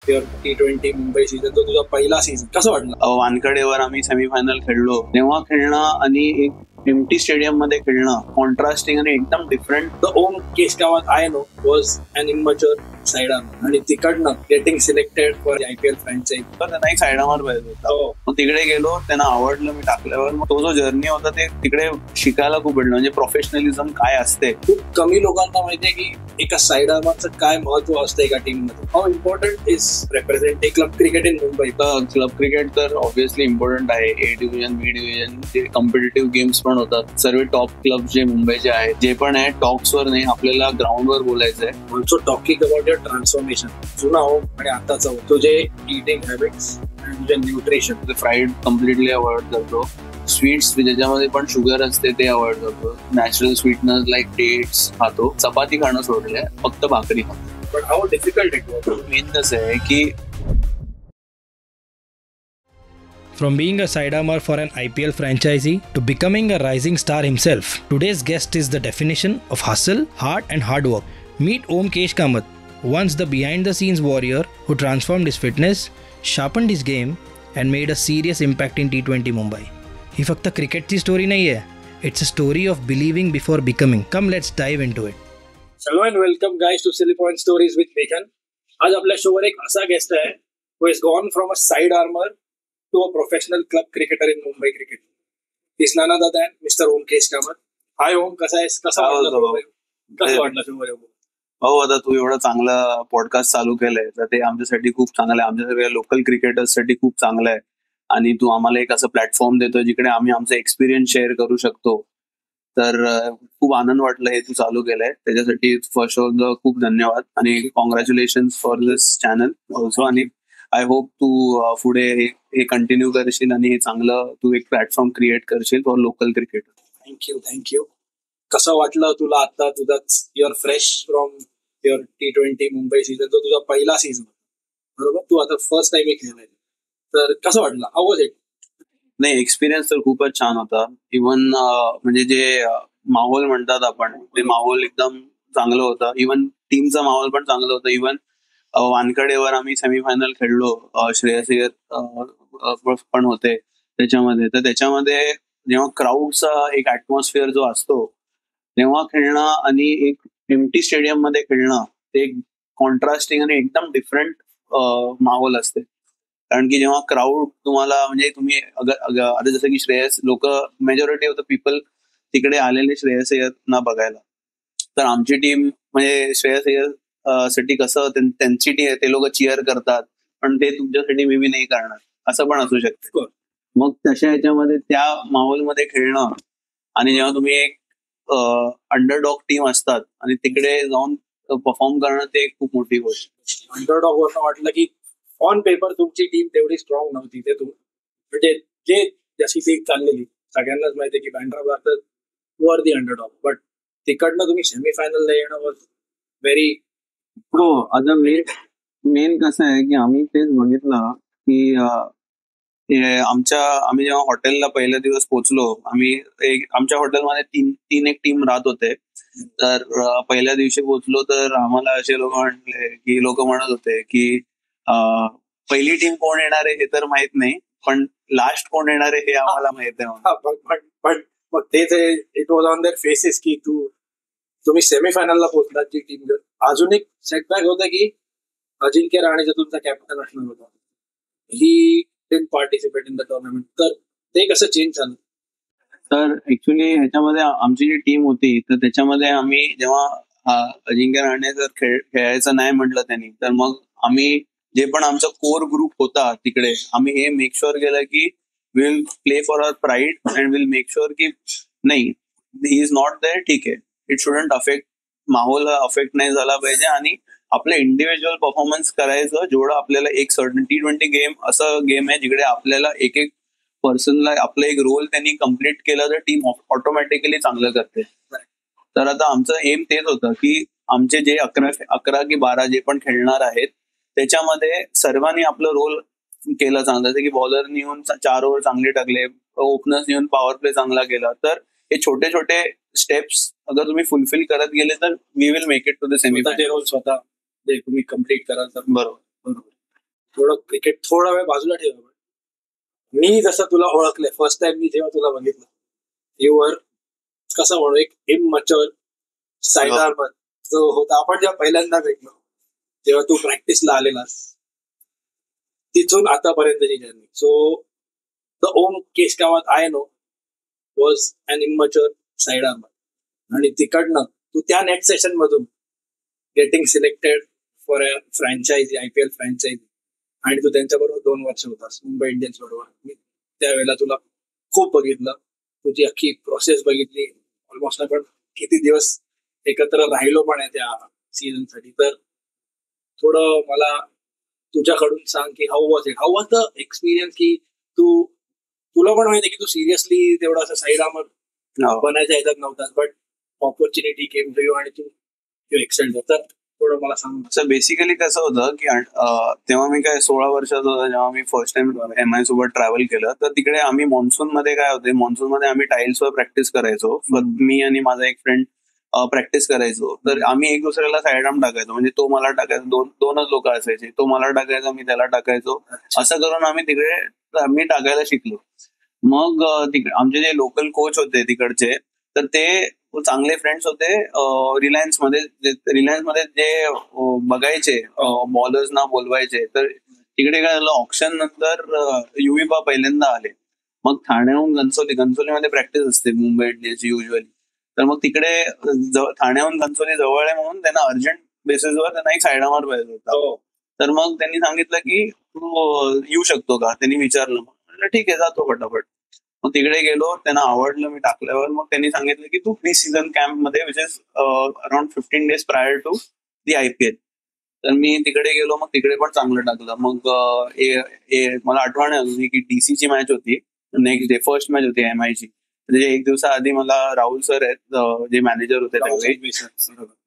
Your T20 Mumbai season, तो तुझा पहिला सीझन कसं वाटलं? वानखेडेवर आम्ही सेमीफायनल खेळलो तेव्हा खेळणं आणि एक एम्प्टी स्टेडियम मध्ये खेळणं कॉन्ट्रास्टिंग आणि एकदम different. The Om Keshkavat I know was an immature side armer आणि तिकडनं getting selected for IPL franchise. तर त्यांना एक साइड आर्मर पाहिजे होता. मग तिकडे गेलो, त्यांना आवडलं, मी टाकल्यावर मग तो जो जर्नी होता ते तिकडे शिकायला खूप भेटलं. म्हणजे प्रोफेशनलिझम काय असते. खूप कमी लोकांना माहितीये की एका साइड आर्मरचं काय महत्व असतं एका टीम मध्ये. How important is representing club cricket in Mumbai. Club cricket तर ऑब्व्हियसली इम्पॉर्टंट आहे. A डिव्हिजन, B डिव्हिजन, जे कॉम्पिटेटिव्ह गेम्स पण होतात. सर्व टॉप क्लब जे मुंबईचे आहेत, जे पण आहे टॉक्स वर नाही, आपल्याला ग्राउंडवर बोलायचं आहे. Also talking about your transformation, जुना हो आणि आताचा हो, तुझे इटिंग हॅबिट्स आणि तुझे न्यूट्रिशन. फ्राईड कम्प्लिटली अवॉइड करतो. स्वीट्स ज्याच्यामध्ये पण शुगर असते ते अवॉइड करतो. नॅचरल स्वीटनर्स लाईक डेट्स खातो. चपाती खाणं सोडलंय, फक्त भाकरी खातो. But how difficult it was. Main कसं आहे की From being a sidearmer for an IPL franchisee to becoming a rising star himself, today's guest is the definition of hustle, heart and hard work. Meet Om Keshkamat, once the behind-the-scenes warrior who transformed his fitness, sharpened his game and made a serious impact in T20 Mumbai. ही फक्त क्रिकेटची story नाही आहे. It's a story of believing before becoming. Come, let's dive into it. Hello and welcome guys to Silly Point Stories with Meghan. आज आपल्या शोवर एक असा guest आहे who has gone from a side armor to a professional club cricketer in Mumbai cricket. He's none other than Mr. Om Keshkamat. Hi Om, कसा आहेस? कसं वाटलं शोवर? हो, आता तू एवढा चांगला पॉडकास्ट चालू केलंय तर ते आमच्यासाठी खूप चांगलं आहे. आमच्या सगळ्या लोकल क्रिकेटर्ससाठी खूप चांगलं आहे. आणि तू आम्हाला एक असं प्लॅटफॉर्म देतोय जिकडे आम्ही आमचा एक्सपिरियन्स शेअर करू शकतो. तर खूप आनंद वाटलं हे तू चालू केलंय, त्याच्यासाठी फर्स्ट ऑफ ऑल खूप धन्यवाद आणि congratulation for this channel also. आणि आय होप तू पुढे हे कंटिन्यू करशील आणि हे चांगलं तू एक प्लॅटफॉर्म क्रिएट करशील फॉर लोकल क्रिकेटर. थँक्यू. कसं वाटलं तुला आता? तुझा your fresh from your T20 Mumbai season, तो तुझा पहिला सीझन बरोबर. तू आता फर्स्ट टाइम खेळलाय, तर कसं वाटलं? How was it? नाही, एक्सपिरियन्स तर खूपच छान होता. इव्हन म्हणजे जे माहोल म्हणतात आपण, ते माहोल एकदम चांगलं होतं. इव्हन टीमचा माहोल पण चांगलं होतं. इव्हन वानखेडेवर आम्ही सेमीफायनल खेळलो, श्रेयस अय्यर पण होते त्याच्यामध्ये. तर त्याच्यामध्ये जेव्हा क्राऊडचा एक ऍटमॉस्फिअर जो असतो तेव्हा खेळणं आणि एक एम्प्टी स्टेडियम मध्ये खेळणं, ते एक कॉन्ट्रास्टिंग आणि एकदम डिफरंट माहोल असते. कारण की जेव्हा क्राऊड तुम्हाला म्हणजे तुम्ही आता जसं की श्रेयस, लोक मेजॉरिटी ऑफ द पीपल तिकडे आलेले श्रेयस अय्यरना बघायला, तर आमची टीम म्हणजे श्रेयस अय्यर साठी कसं त्यांची टीम ते लोक चिअर करतात, पण ते तुमच्यासाठी मे बी नाही करणार, असं पण असू शकतं. मग तशा ह्याच्यामध्ये त्या माहोलमध्ये खेळणं आणि जेव्हा तुम्ही एक अंडरडॉग टीम असतात आणि तिकडे जाऊन परफॉर्म करणं, ते खूप मोठी गोष्ट. अंडरडॉग वरनं वाटलं की ऑन पेपर तुमची टीम तेवढी स्ट्रॉंग नव्हती. ते म्हणजे जे जशी लीग चाललेली सगळ्यांनाच माहिती की बँड्रा भारतात you are the underdog, but तिकडनं तुम्ही सेमीफायनलला येणं वॉज व्हेरी. हो, आता मेन कसं आहे की आम्ही तेच बघितलं की आम्ही जेव्हा हॉटेलला पहिल्या दिवस पोहोचलो, आमच्या हॉटेलमध्ये तीन एक टीम राहत होते. तर पहिल्या दिवशी पोहोचलो तर आम्हाला असे लोक म्हणत होते की पहिली टीम कोण येणार आहे हे तर माहित नाही, पण लास्ट कोण येणार आहे हे आम्हाला माहित आहे. पण मग तेच it was on their faces की तुम्ही सेमीफायनलला पोहोचलात ती टीम घेऊन. अजून एक सेटबॅक होता की अजिंक्य राणे जो तुमचा कॅप्टन असणार होता, he didn't participate in the tournament. तर ते कसं चेंज झालं? तर ऍक्च्युली ह्याच्यामध्ये आमची जी टीम होती तर त्याच्यामध्ये आम्ही जेव्हा अजिंक्य राणे जर खेळायचं नाही म्हटलं त्यांनी, तर मग आम्ही जे पण आमचा कोर ग्रुप होता तिकडे, आम्ही हे मेक शुअर केलं की will play for our pride and will make sure की नाही, ही इज नॉट देअर, ठीक आहे, इट शुडंट अफेक्ट, माहोल अफेक्ट नाही झाला पाहिजे आणि आपलं इंडिव्हिज्युअल परफॉर्मन्स करायचं. जेवढं आपल्याला एक सर्टन T20 गेम असं गेम आहे जिकडे आपल्याला एक पर्सनला आपलं एक रोल त्यांनी कम्प्लीट केलं तर टीम ऑटोमॅटिकली चांगलं करते. तर आता आमचं एम तेच होतं की आमचे जे 11 की 12 जे पण खेळणार आहेत त्याच्यामध्ये सर्वांनी आपलं रोल केलं चांगलं. जसं की बॉलरनी येऊन 4 ओव्हर चांगले टाकले, ओपनर्स येऊन पॉवर प्ले चांगला केला. तर हे छोटे छोटे स्टेप्स अगर तुम्ही फुलफिल करत गेले तर we will make it to the semifinal. Role स्वतः तुम्ही कम्प्लीट करा तर बरोबर. थोडं क्रिकेट थोडा वेळ बाजूला ठेवा. मी जसं तुला ओळखलंय फर्स्ट टाइम मी जेव्हा तुला बघितलं, युवर कसं म्हणू एक इमॅच्युअर साईड आर्मर जो होता. आपण जेव्हा पहिल्यांदा भेटलो, जेव्हा तू प्रॅक्टिसला आलेलास, तिथून आतापर्यंतची journey. So the Om Keshkamat I know was an immature side armer. आणि तिकडनं तू त्या नेट सेशन मधून getting selected for a franchise, IPL franchise, आणि तू त्यांच्याबरोबर 2 वर्ष होतास मुंबई इंडियन्स बरोबर. मी त्यावेळेला तुला खूप बघितलं, तुझी अख्खी प्रोसेस बघितली. ऑलमोस्ट आपण किती दिवस एकत्र राहिलो पण आहे त्या सीझन साठी. तर थोडं मला तुझ्याकडून सांग की हाऊ वॉज द एक्सपिरियन्स, की तुला पण माहिती आहे की तू सिरियसली तेवढा असं साईड आर्मर बनायच्या ह्याच्यात नव्हतास, but opportunity came to you आणि तू एक्सेल होता. थोडं मला सांग. सर बेसिकली कसं होतं की तेव्हा मी काय 16 वर्षाचा होता जेव्हा मी फर्स्ट टाइम MI सोबत ट्रॅव्हल केलं. तर तिकडे आम्ही मान्सून मध्ये काय होते, मान्सून मध्ये आम्ही टाईल्सवर प्रॅक्टिस करायचो. मी आणि माझा एक फ्रेंड प्रॅक्टिस करायचो. तर आम्ही एक दुसऱ्याला साईड आर्म टाकायचो, म्हणजे तो मला टाकायचो, दोनच लोक असायचे, तो मला टाकायचा, मी त्याला टाकायचो. असं करून आम्ही टाकायला शिकलो. मग तिकडे आमचे जे लोकल कोच होते तिकडचे, तर ते चांगले फ्रेंड्स होते रिलायन्स मध्ये जे बघायचे, बॉलर्सना बोलवायचे. तर तिकडे काय झालं, ऑप्शन नंतर युविबा पहिल्यांदा आले. मग ठाण्याहून घनसोलीमध्ये प्रॅक्टिस असते मुंबई इंडियन्सची युजली. तर मग तिकडे ठाण्याहून घनसोली जवळ आहे म्हणून त्यांना अर्जंट बेसिसवर त्यांना एक साईड आर्मर पाहिजे होता. तर मग त्यांनी सांगितलं की तू येऊ शकतो का, त्यांनी विचारलं. म्हटलं ठीक आहे, जातो फटाफट. मग तिकडे गेलो, त्यांना आवडलं मी टाकल्यावर. मग त्यांनी सांगितलं की तू प्री सीझन कॅम्प मध्ये, which is around 15 days prior to the IPL. तर मी तिकडे गेलो, मग तिकडे पण चांगलं टाकलं. मग मला आठवण आहे की DC ची मॅच होती नेक्स्ट डे, फर्स्ट मॅच होती MI ची. म्हणजे एक दिवसाआधी मला राहुल सर आहेत जे मॅनेजर होते त्यावेळी,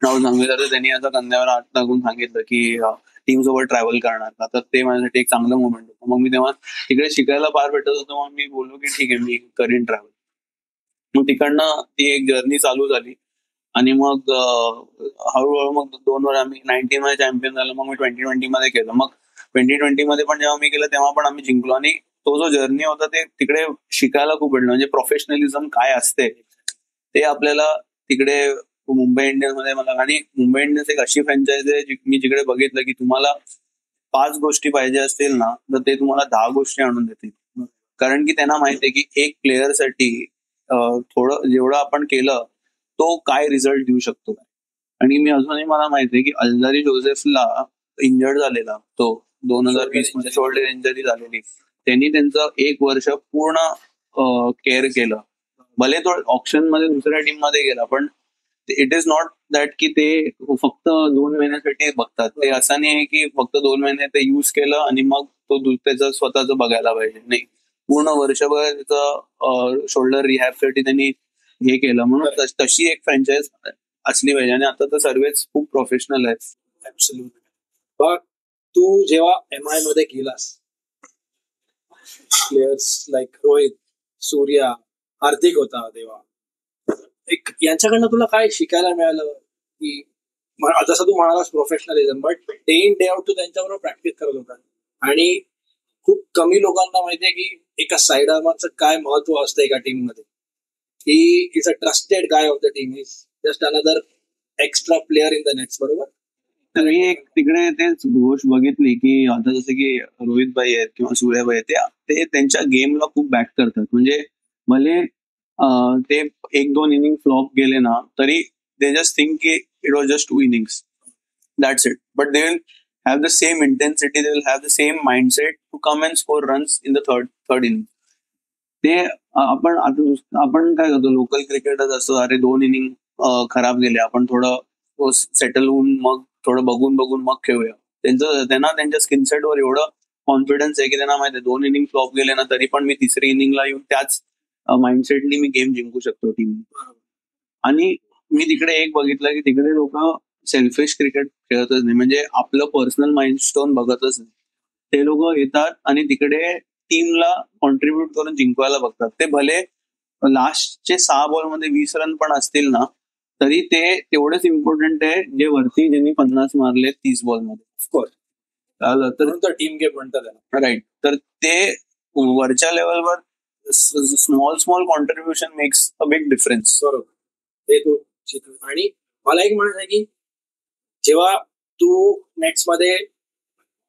राहुल सांगितलं, त्यांनी असं कंद्यावर हात टाकून सांगितलं की टीम सोबत ट्रॅव्हल करणार का. तर ते माझ्यासाठी एक चांगलं मोमेंट होतं. मग मी तेव्हा तिकडे शिकायला फार भेटत होतं. मग मी बोललो की ठीक आहे, मी करीन ट्रॅव्हल. मग तिकडनं ती एक जर्नी चालू झाली. आणि मग हळूहळू मग 2 वर आम्ही 19 मध्ये चॅम्पियन झालो. मग मी 2020 मध्ये केलं. मग 2020 मध्ये पण जेव्हा मी केलं तेव्हा पण आम्ही जिंकलो. आणि तो जो जर्नी होता ते तिकडे शिकायला खूप भेटलं. म्हणजे प्रोफेशनलिझम काय असते ते आपल्याला तिकडे मुंबई इंडियन्स मध्ये मला. आणि मुंबई इंडियन्स एक अशी फ्रँचायझी आहे मी जिकडे बघितलं की तुम्हाला 5 गोष्टी पाहिजे असतील ना, तर ते तुम्हाला 10 गोष्टी आणून देतील. कारण की त्यांना माहिती आहे की एक प्लेअरसाठी थोडं जेवढं आपण केलं तो काय रिझल्ट देऊ शकतो. आणि मी अजूनही मला माहिती आहे की अल्जारी जोसेफला इंजर्ड झालेला, तो 2020 मध्ये शोल्डर इंजरी झालेली. त्यांनी त्यांचं 1 वर्ष पूर्ण केअर केलं. भले तो ऑप्शन मध्ये दुसऱ्या टीम मध्ये गेला, पण इट इज नॉट दॅट की ते फक्त 2 महिन्यासाठी बघतात. ते असं नाही की फक्त 2 महिने ते युज केलं आणि मग तो त्याचं स्वतःच बघायला पाहिजे. नाही, पूर्ण वर्षभर त्याचं शोल्डर रिहॅबसाठी त्यांनी हे केलं. म्हणून तशी एक फ्रँचाइज असली पाहिजे. आणि आता तर सर्वच खूप प्रोफेशनल आहेत. ऍब्सोल्युटली. बघ, तू जेव्हा MI मध्ये गेलास, प्लेयर्स लाईक रोहित, सूर्या, हार्दिक होता तेव्हा, एक यांच्याकडनं तुला काय शिकायला मिळालं? की जसं तू म्हणालास professionalism, but day in day out तू त्यांच्याबरोबर प्रॅक्टिस करत होता. आणि खूप कमी लोकांना माहितीये की एका साईड आर्मरचं काय महत्व असतं एका टीम मध्ये. He is a trusted guy of the team, is just another extra player in the nets. बरोबर. तर मी एक तिकडे तेच गोष्ट बघितली की आता जसं की रोहित भाई आहेत किंवा सूर्याभाई आहेत, ते त्यांच्या गेमला खूप बॅक करतात. म्हणजे भले ते 1-2 इनिंग फ्लॉप गेले ना, तरी दे जस्ट थिंक की it was just 2 innings, that's it. But they will have the same intensity, they will have the same mindset to come and score runs in the third inning. ते आपण काय करतो, local क्रिकेटच असतो, अरे 2 inning खराब गेले, आपण थोडं सेटल होऊन मग थोडं बघून मग खेळूया. त्यांना त्यांच्या स्किन सेटवर एवढं कॉन्फिडन्स आहे की त्यांना माहिती आहे 2 इनिंग फ्लॉप गेले ना, तरी पण मी 3री इनिंगला येऊन त्याच माइंडसेटनी मी गेम जिंकू शकतो टीम. आणि मी तिकडे एक बघितलं की तिकडे लोक सेल्फिश क्रिकेट खेळतच नाही, म्हणजे आपलं पर्सनल माइलस्टोन बघतच नाही. ते लोक येतात आणि तिकडे टीमला कॉन्ट्रीब्युट करून जिंकवायला बघतात. ते भले लास्टचे 6 बॉलमध्ये 20 रन पण असतील ना, तरी ते तेवढेच इम्पॉर्टंट आहे जे वरती ज्यांनी 50 मारले 30 बॉलमध्ये. ऑफकोर्स. तर म्हणून तर टीम गेम म्हणतात त्याला. राईट. तर ते वरच्या लेवलवर small contribution makes a big difference. बरोबर, ते तू शिकव. आणि मला एक म्हणायचं आहे की जेव्हा तू नेट्स मध्ये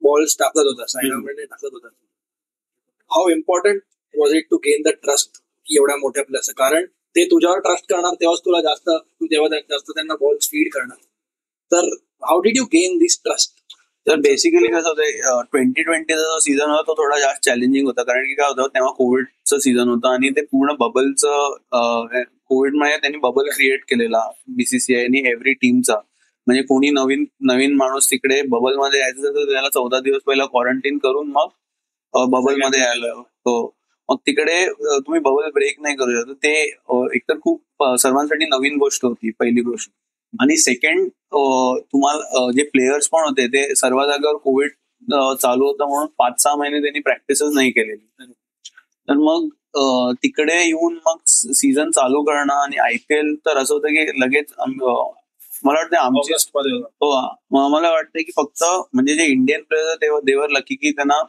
बॉल्स टाकत होता, साईड मध्ये टाकत होता, how important was it to gain the trust एवढ्या मोठ्या प्लेअर्स? कारण ते तुझ्यावर ट्रस्ट करणार तेव्हाच तुला जास्त, तू तेव्हा जास्त त्यांना बॉल्स फीड करणार. तर how did you gain this trust? तर बेसिकली कसं होतं, 2020चा जो सीझन होता तो थोडा जास्त चॅलेंजिंग होता, कारण की काय होतं तेव्हा कोविडचं सीझन होतं आणि ते पूर्ण बबलचं, कोविडमुळे त्यांनी बबल क्रिएट केलेला बीसीसीआयने एव्हरी टीमचा. म्हणजे कोणी नवीन नवीन माणूस तिकडे बबलमध्ये यायचं तर त्याला 14 दिवस पहिला क्वारंटाईन करून मग बबलमध्ये यायला. हो, मग तिकडे तुम्ही बबल ब्रेक नाही करू शकत. ते एकतर खूप सर्वांसाठी नवीन गोष्ट होती, पहिली गोष्ट. आणि सेकंड, तुम्हाला जे प्लेयर्स पण होते ते सर्व जागेवर कोविड चालू होतं म्हणून 5-6 महिने त्यांनी प्रॅक्टिसच नाही केलेली. तर मग तिकडे येऊन मग सीझन चालू करणं आणि IPL तर असं होतं की लगेच मला वाटतं आमची, हो, मला वाटतं की फक्त म्हणजे जे इंडियन प्लेयर्स तेव्हा देवर लकी की त्यांना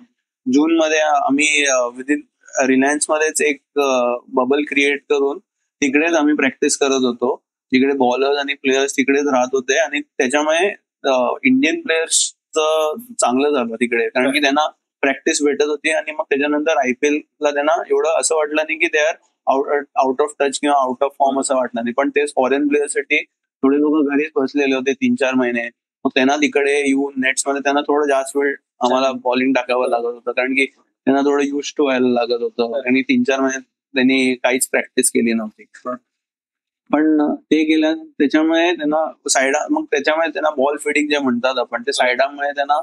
जून मध्ये आम्ही विदिन रिलायन्स मध्येच एक बबल क्रिएट करून तिकडेच आम्ही प्रॅक्टिस करत होतो. तिकडे बॉलर्स आणि प्लेयर्स तिकडेच राहत होते आणि त्याच्यामुळे इंडियन प्लेयर्सचं चांगलं झालं तिकडे, कारण की त्यांना प्रॅक्टिस भेटत होती. आणि मग त्याच्यानंतर IPL ला त्यांना एवढं असं वाटलं नाही की ते आउट ऑफ टच किंवा आउट ऑफ फॉर्म असं वाटलं नाही. पण ते फॉरेन प्लेयर्ससाठी थोडे लोक घरीच बसलेले होते 3-4 महिने. मग त्यांना तिकडे येऊन नेट्स मध्ये त्यांना थोडं जास्त वेळ आम्हाला बॉलिंग टाकावं लागत होतं, कारण की त्यांना थोडं युज टू व्हायला लागत होतं. आणि 3-4 महिने त्यांनी काहीच प्रॅक्टिस केली नव्हती. पण ते केलं त्याच्यामुळे त्यांना मग त्याच्यामुळे त्यांना बॉल फिडिंग जे म्हणतात आपण, ते साईडामुळे त्यांना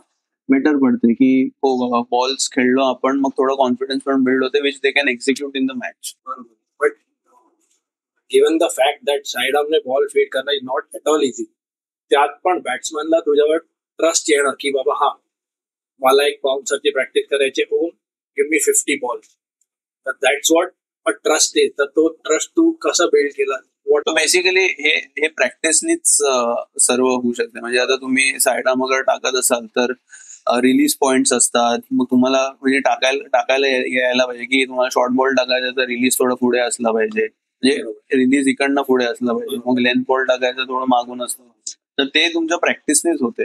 बेटर पडते की हो बाबा बॉल्स खेळलो आपण, मग थोडं कॉन्फिडन्स पण बिल्ड होते which they can execute in the match. But given the fact that साईडामने बॉल फीड करणं is not at all easy, त्यात पण बॅट्समॅनला तुझ्यावर ट्रस्ट येणार की बाबा हा मला एक बाउन्सरची प्रॅक्टिस करायची, होऊन गिव्ह मी 50 बॉल्स. तर that's what a trust is. तर तो ट्रस्ट तू कसा बिल्ड केला? बेसिकली हे प्रॅक्टिसनीच सर्व होऊ शकते. म्हणजे आता तुम्ही साईडाम अगर टाकत असाल तर रिलीज पॉइंट्स असतात. मग तुम्हाला म्हणजे टाकायला यायला पाहिजे की तुम्हाला शॉर्ट बॉल टाकायचा तर रिलीज थोडं पुढे असला पाहिजे, म्हणजे रिलीज इकडनं पुढे असला पाहिजे. मग लेंथ बॉल टाकायचं थोडं मागून असलं, तर ते तुमच्या प्रॅक्टिसनेच होते.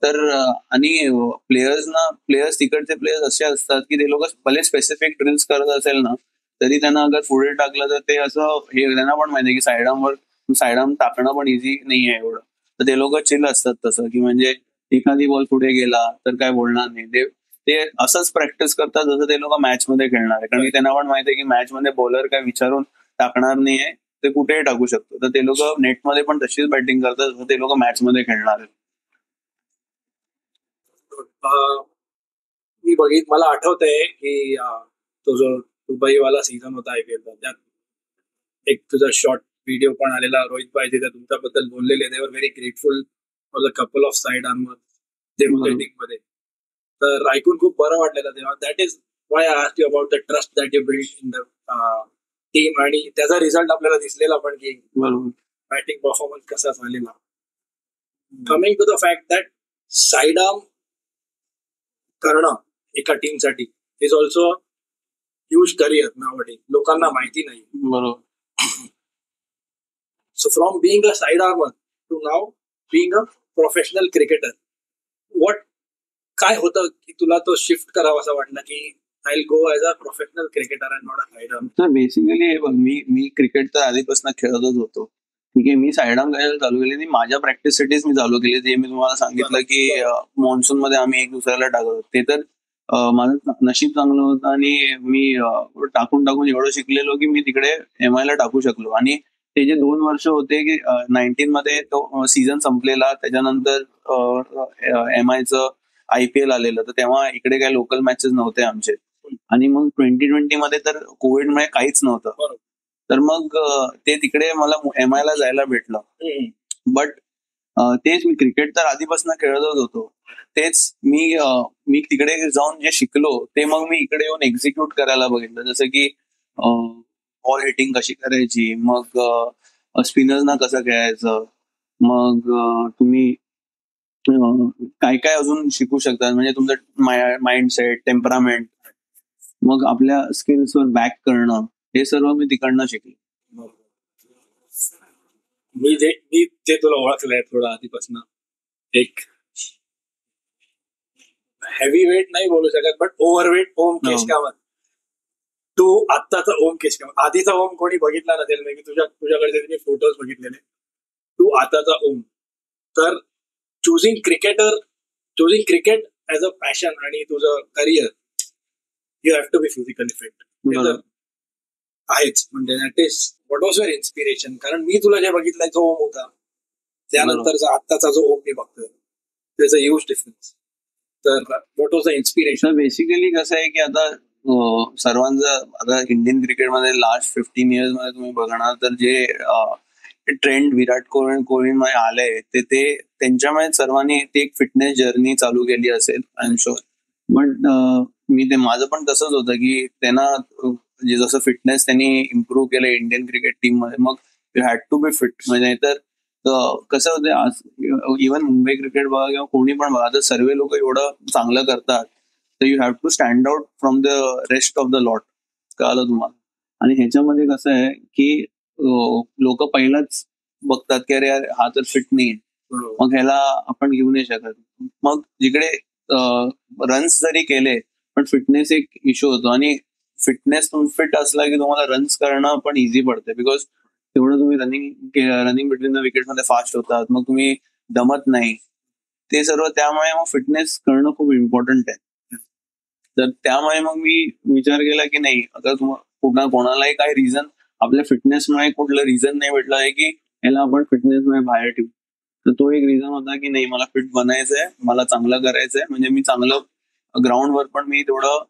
तर आणि प्लेयर्स तिकडचे प्लेयर्स असे असतात की ते लोक भले स्पेसिफिक ड्रिल्स करत असेल ना, तरी त्यांना अगर पुढे टाकलं तर ते असं हे त्यांना पण माहिती आहे की साईडाम टाकणं पण इझी नाही आहे एवढं. तर ते लोक चिल असतात तसं, की म्हणजे एखादी बॉल पुढे गेला तर काय बोलणार नाही. ते असंच प्रॅक्टिस करतात जसं ते लोक मॅच मध्ये खेळणार आहे, कारण की त्यांना पण माहिती आहे की मॅच मध्ये बॉलर काय विचारून टाकणार नाहीये, ते कुठेही टाकू शकतो. तर ते लोक नेटमध्ये पण तशीच बॅटिंग करतात जसं ते लोक मॅच मध्ये खेळणार आहेत. मी मला आठवतंय की तो जो दुबईवाला सीझन होता IPL, त्यात एक तुझा शॉर्ट व्हिडिओ पण आलेला. रोहित भाई तिथे तुमच्याबद्दल बोललेले, they were very grateful for the couple of side armer ते होते टीम मध्ये. तर ऐकून खूप बरं वाटलेलं तेव्हा. That is why I asked you about the trust that you build in the team. आणि त्याचा रिझल्ट आपल्याला दिसलेला पण की बॅटिंग परफॉर्मन्स कसा झालेला. Coming to the fact that side arm करणं एका टीमसाठी इज ऑल्सो ह्यूज करिअर नावडे. लोकांना माहिती नाही. बरोबर. So from being a side armor to now being a professional cricketer, what काय होतं की तुला तो शिफ्ट करावा असं वाटलं की I go as a professional cricketer and not a side arm? तर बेसिकली मी क्रिकेट तर आधीपासून खेळतच होतो. ठीक आहे, मी साईड आर्म करायला चालू केली ती माझ्या प्रॅक्टिससाठीच मी चालू केली. जे मी तुम्हाला सांगितलं की मॉन्सून मध्ये आम्ही एक दुसऱ्याला टाकत, ते तर माझं नशीब चांगलं होतं आणि मी टाकून एवढं शिकलेलो की मी तिकडे MI ला टाकू शकलो. आणि ते जे 2 वर्ष होते की 19 मध्ये तो सीझन संपलेला, त्याच्यानंतर MIचं IPL आलेलं, तर तेव्हा इकडे काही लोकल मॅचेस नव्हते आमचे. आणि मग 2020 मध्ये तर कोविडमुळे काहीच नव्हतं. तर मग ते तिकडे मला MI ला जायला भेटलं. बट तेच मी क्रिकेट तर आधीपासून खेळतच होतो. तेच मी तिकडे जाऊन जे शिकलो ते मग मी इकडे येऊन एक्झिक्यूट करायला बघितलं. जसं की बॉल हिटिंग कशी करायची, मग स्पिनर्सना कसं खेळायचं, मग तुम्ही काय काय अजून शिकू शकतात, म्हणजे तुमचं माइंडसेट, टेम्परामेंट, मग आपल्या स्किल्सवर बॅक करणं, हे सर्व मी तिकडनं शिकलो. मी ते तुला ओळखलंय थोडं आधीपासून, एक हेवी वेट नाही बोलू शकत, बट ओव्हरवेट ओम केश कामत. तू आत्ताचा ओम केश कामत, आधीचा ओम कोणी बघितला नसेल, मी तुझ्याकडे मी फोटोज बघितलेले. तू आताचा ओम. तर choosing cricket as a passion आणि तुझं career, you have to be physically fit आहेच. म्हणजे that is what was your inspiration? कारण मी तुला जे बघितलंय तो ओम होता, त्यानंतरचा आत्ताचा जो ओम मी बघतोय, there's a huge difference. तर what was the inspiration? Basically कसं आहे की आता सर्वांचं आता इंडियन क्रिकेटमध्ये लास्ट 15 इयर्स मध्ये तुम्ही बघणार तर जे ट्रेंड विराट कोहलीमध्ये आले ते त्यांच्यामुळे सर्वांनी ती एक फिटनेस जर्नी चालू केली असेल, आय एम शुअर. बट ते माझं पण तसंच होतं की त्यांना म्हणजे जसं फिटनेस त्यांनी इम्प्रूव्ह केलं इंडियन क्रिकेट टीम मध्ये, मग you had to be fit. म्हणजे तर कसं होतं आज इव्हन मुंबई क्रिकेट बघा किंवा कोणी पण बघा, तर सर्व लोक एवढं चांगलं करतात, तर you have to stand out from the rest of the lot. कळलं तुम्हाला? आणि ह्याच्यामध्ये कसं आहे की लोक पहिलाच बघतात की अरे हा तर फिट नाही, मग ह्याला आपण घेऊ नाही शकत. मग जिकडे रन्स जरी केले पण फिटनेस एक इश्यू होतो, आणि फिटनेस फिट असला की तुम्हाला रन्स करणं पण इझी पडते, बिकॉज तेवढं तुम्ही रनिंग बिटवीन द विकेट मध्ये फास्ट होतात, मग तुम्ही दमत नाही, ते सर्व. त्यामुळे मग फिटनेस करणं खूप इम्पॉर्टंट आहे. तर त्यामुळे मग मी विचार केला की नाही, अगर कोणालाही काही रिझन आपल्या फिटनेसमुळे कुठलं रिझन नाही भेटलं आहे की याला आपण फिटनेसमुळे बाहेर ठेवू, तर तो एक रिझन होता की नाही, मला फिट बनायचंय, मला चांगलं करायचंय, म्हणजे मी चांगलं ग्राउंडवर पण मी तेवढं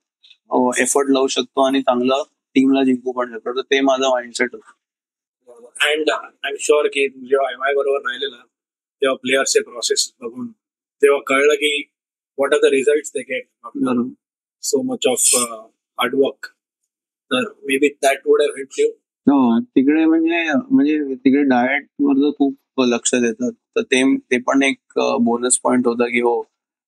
एफर्ट लावू शकतो आणि चांगलं टीमला जिंकू पण शकतो. तर ते माझं माइंडसेट होतं. अँड आय एम शुअर की जेव्हा एम आय बरोबर राहिलेला, तेव्हा प्लेयर्सचे प्रोसेस बघून तेव्हा कळलं की what are the result they get so much of hard work. तर maybe that would have helped you. तिकडे म्हणजे तिकडे डाएट वर खूप लक्ष देतात, तर ते पण एक बोनस पॉइंट होता की हो,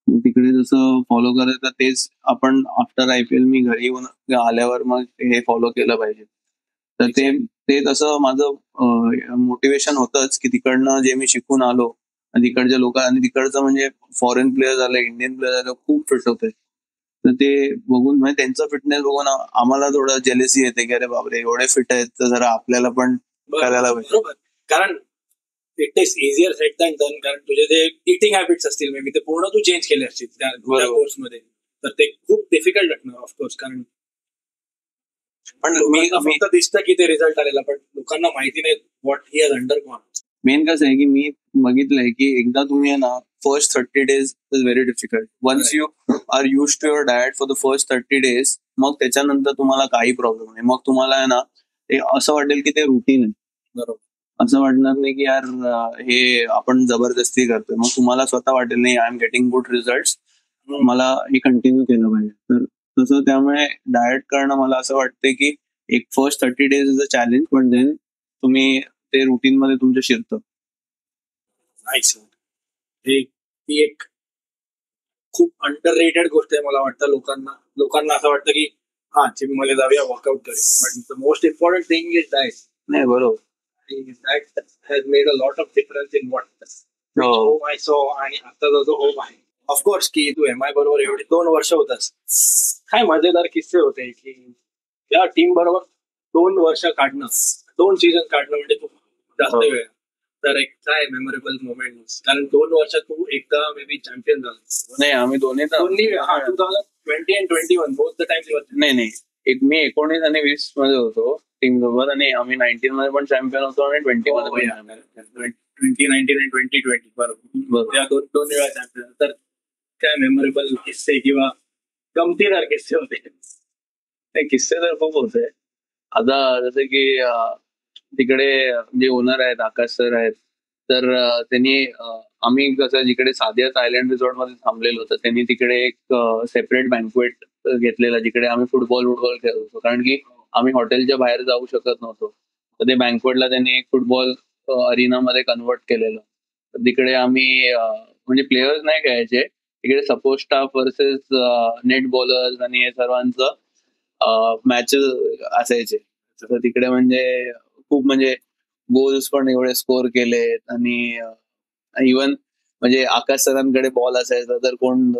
तिकडे जसं फॉलो करायचं तेच आपण आफ्टर IPL मी घरी येऊन आल्यावर मग हे फॉलो केलं पाहिजे. तर ते तसं माझं मोटिवेशन होतंच की तिकडनं जे मी शिकून आलो, आणि तिकडच्या लोक आणि तिकडचं म्हणजे फॉरेन प्लेयर झालं, इंडियन प्लेयर झालं, खूप फिट होते. तर ते बघून म्हणजे त्यांचं फिटनेस बघून आम्हाला थोडं जेलसी येते की अरे बापरे एवढे फिट आहेत, तर जरा आपल्याला पण करायला पाहिजे. कारण it is easier said than done. कारण तुझे जे इटिंग हॅबिट्स असतील मे बी ते पूर्ण तू चेंज केले असतील त्या कोर्समध्ये, तर ते खूप डिफिकल्ट लागणार ऑफकोर्स. कारण पण फक्त दिसतं की ते रिझल्ट आलेला, पण लोकांना माहिती नाही what he has undergone. Main कसं आहे की मी बघितलंय की एकदा तुम्ही ना first 30 days is very difficult. Once you are use to your diet for the first 30 days, मग त्याच्यानंतर तुम्हाला काही प्रॉब्लेम नाही. मग तुम्हाला आहे ना ते असं वाटेल की ते रुटीन आहे. बरोबर. असं वाटणार नाही की यार हे आपण जबरदस्ती करतोय. मग तुम्हाला स्वतः वाटेल नाही I am getting good result, मला हे कंटिन्यू केलं पाहिजे. तर तसं त्यामुळे डाएट करणं मला असं वाटतं की एक first 30 days is a challenge, पण देन तुम्ही ते रुटीन मध्ये तुमच्या शिरतं. ही एक खूप अंडररेटेड गोष्ट आहे मला वाटतं. लोकांना असं वाटतं की हा जिम मध्ये जाऊया, वर्कआउट करूया, but the most important thing is diet. नाही, बरोबर. That has made a lot of difference in what I saw आणि आता जो होम आहे. ऑफकोर्स की तू MI बरोबर एवढी 2 वर्ष होतास, काय मजेदार किस्से होते की या टीम बरोबर 2 वर्ष काढणं, 2 सीझन काढणं म्हणजे खूप जास्त वेळ. तर एक काय मेमोरेबल मोमेंट? कारण 2 वर्षात तू एकदा मे बी चॅम्पियन झाला. नाही, आम्ही दोन्ही 2020 and 21 बोथ द टाइम्स. नाही, एक मी 19 आणि 20 मध्ये होतो टीम सोबत, आणि आम्ही 19 मध्ये पण चॅम्पियन होतो आणि 20 मध्ये पण. 2019 आणि 2020 बरोबर, या दोन वेळा चॅम्पियन. तर काय मेमोरेबल किस्से किंवा गमतीदार किस्से होते? किस्से तर खूप होते. आता जसं की तिकडे जे ओनर आहेत, आकाश सर आहेत, तर त्यांनी आम्ही कसं जिकडे सादिया आयलंड रिसॉर्ट मध्ये थांबलेलो होतो, त्यांनी तिकडे एक सेपरेट बँक्वेट घेतलेला जिकडे आम्ही फुटबॉल खेळत होतो. कारण की आम्ही हॉटेलच्या बाहेर जाऊ शकत नव्हतो, तर ते बँक्वेटला त्यांनी एक फुटबॉल अरिना मध्ये कन्वर्ट केलेलं. तर तिकडे आम्ही म्हणजे प्लेयर्स नाही खेळायचे तिकडे, support staff versus net bowlers आणि हे सर्वांचं मॅचेस असायचे. तर तिकडे म्हणजे खूप म्हणजे गोल्स पण एवढे स्कोर केलेत. आणि इवन म्हणजे आकाश सरांकडे बॉल असायचा तर कोण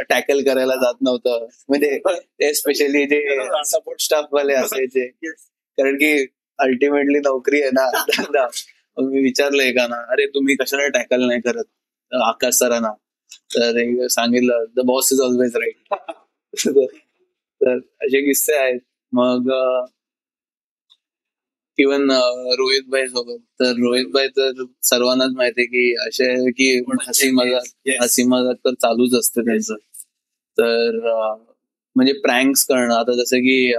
टॅकल करायला जात नव्हतं, म्हणजे स्पेशली जे सपोर्ट स्टाफ वाले असायचे, कारण की अल्टिमेटली नोकरी आहे ना. मग मी विचारलं एकाना, अरे तुम्ही कशाला टॅकल नाही करत आकाश सरांना, तर सांगितलं the boss is always right. तर असे किस्से आहेत. मग इवन रोहित भाई सोबत, तर रोहित भाई तर सर्वांनाच माहितीये की असे आहे की हसी मजाक तर चालूच असते त्यांचं. तर म्हणजे प्रँक्स करणं, आता जसं की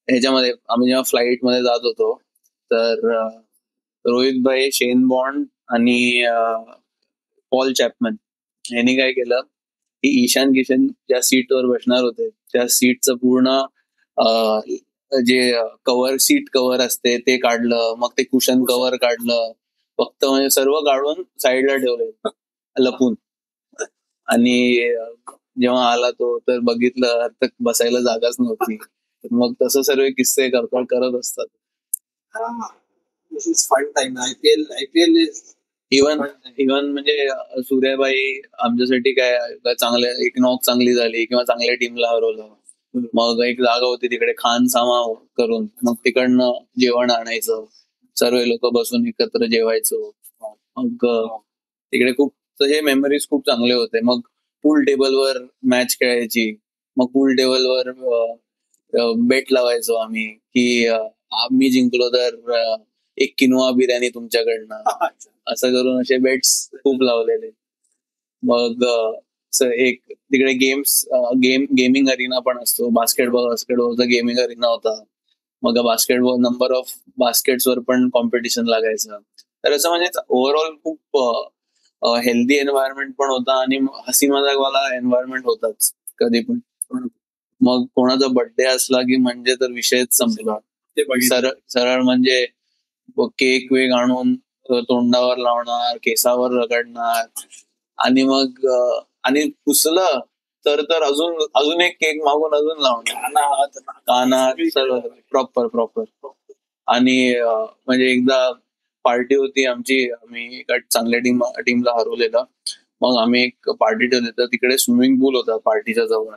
ह्याच्यामध्ये आम्ही जेव्हा फ्लाईट मध्ये जात होतो तर रोहित भाई, शेन बॉन्ड आणि पॉल चॅपमन यांनी काय केलं की ईशान किशन ज्या सीटवर बसणार होते त्या सीटचं पूर्ण जे सीट कव्हर असते ते काढलं, मग ते कुशन कव्हर काढलं, फक्त म्हणजे सर्व काढून साईडला ठेवले लपून. आणि जेव्हा आला तो तर बघितलं तर बसायला जागाच नव्हती. मग तसं सर्व किस्से करत असतात. Fun time. IPL is even म्हणजे सूर्याबाई आमच्यासाठी काय चांगल्या एक नॉक चांगली झाली किंवा चांगल्या टीमला हरवलं, मग एक जागा होती तिकडे खान सामा करून, मग तिकडनं जेवण आणायचं, सर्व लोक बसून एकत्र जेवायचो. मग तिकडे खूप हे मेमरीज खूप चांगले होते. मग पूल टेबलवर मॅच खेळायची, मग पूल टेबलवर बेट लावायचो आम्ही की आम्ही जिंकलो तर एक किनोआ बिर्याणी तुमच्याकडनं, असं करून असे बेट्स खूप लावलेले. मग एक तिकडे गेमिंग अरिना पण असतो, बास्केटबॉलचा गेमिंग अरिना होता. मग बास्केटबॉल नंबर ऑफ बास्केट्स वर पण कॉम्पिटिशन लागायचं. तर असं म्हणजे ओव्हरऑल खूप हेल्दी एन्व्हायरमेंट पण होता आणि हसी मजाकवाला एन्व्हायरमेंट होताच कधी पण. मग कोणाचा बर्थडे असला की म्हणजे तर विषयच संपला. सरळ म्हणजे केक वेग आणून तोंडावर लावणार, केसावर रगडणार, आणि मग आणि पुसलं तर अजून एक केक मागून अजून लावणार कानात, सर्व प्रॉपर. आणि म्हणजे एकदा पार्टी होती आमची, आम्ही एका चांगल्या टीमला हरवलेलं. मग आम्ही एक पार्टी ठेवली तर तिकडे स्विमिंग पूल होता पार्टीच्या जवळ.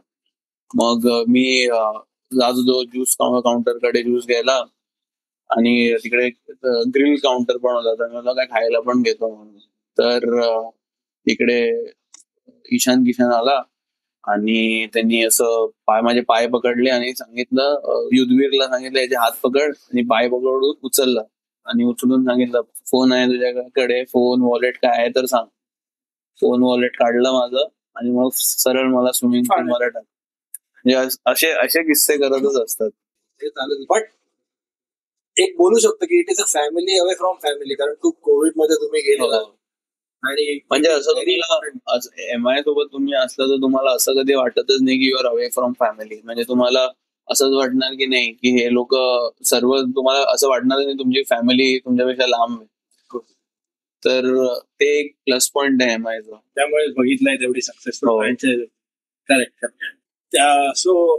मग मी जात होतो ज्यूस काउंटरकडे ज्यूस घ्यायला, आणि तिकडे ग्रिल काउंटर पण होता, तर मला काय खायला पण घेतो म्हणून. तर तिकडे ईशान किशन आला आणि त्यांनी असं माझे पाय पकडले आणि सांगितलं, युद्धवीरला सांगितलं याचे हात पकड, आणि पाय पकडून उचलला आणि उचलून सांगितलं फोन आहे तुझ्याकडे, फोन वॉलेट काय आहे तर सांग. फोन वॉलेट काढलं माझं आणि मग सरळ मला स्विमिंग पूल मध्ये टाक. म्हणजे असे किस्से करतच असतात. बट एक बोलू शकतो की it is a family away from family, कारण खूप कोविड मध्ये तुम्ही गेलेला आणि म्हणजे असं तुम्हाला एमआय सोबत तुम्ही असलं तर तुम्हाला असं कधी वाटतच नाही की you are away from family. म्हणजे तुम्हाला असंच वाटणार की नाही की हे लोक सर्व, तुम्हाला असं वाटणार नाही तुमची फॅमिली तुमच्यापेक्षा लांब आहे. तर ते एक प्लस पॉइंट आहे एमआयचा. त्यामुळे बघितलंय तेवढी सक्सेसफुल. करेक्ट. सो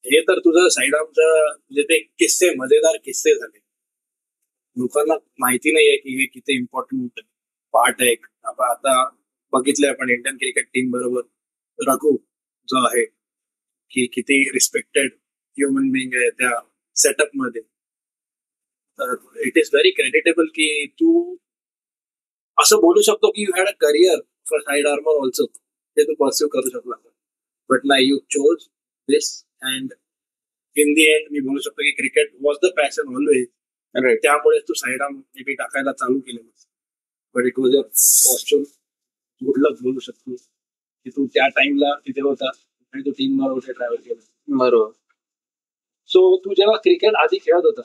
हे तर तुझं साईड आमचं म्हणजे ते किस्से, मजेदार किस्से झाले. लोकांना माहिती नाहीये की हे किती इम्पॉर्टंट पार्ट आहे. आता बघितलंय आपण इंडियन क्रिकेट टीम बरोबर रघु जो आहे की किती रिस्पेक्टेड ह्युमन बिंग आहे त्या सेटअप मध्ये. इट इज व्हेरी क्रेडिटेबल की तू असं बोलू शकतो की you had a career for side armer also, ते तू परस्यू करू शकला. बट नाही, you chose this and in the end मी बोलू शकतो की cricket was the passion always. त्यामुळे तू साईड आर्म मे टाकायला चालू केलं. But it was a fortune, good luck बोलू शकतो की तू त्या टाइमला तिथे होता आणि तू टीम बरोबर ट्रॅव्हल केलं. बरोबर. सो तू जेव्हा क्रिकेट आधी खेळत होता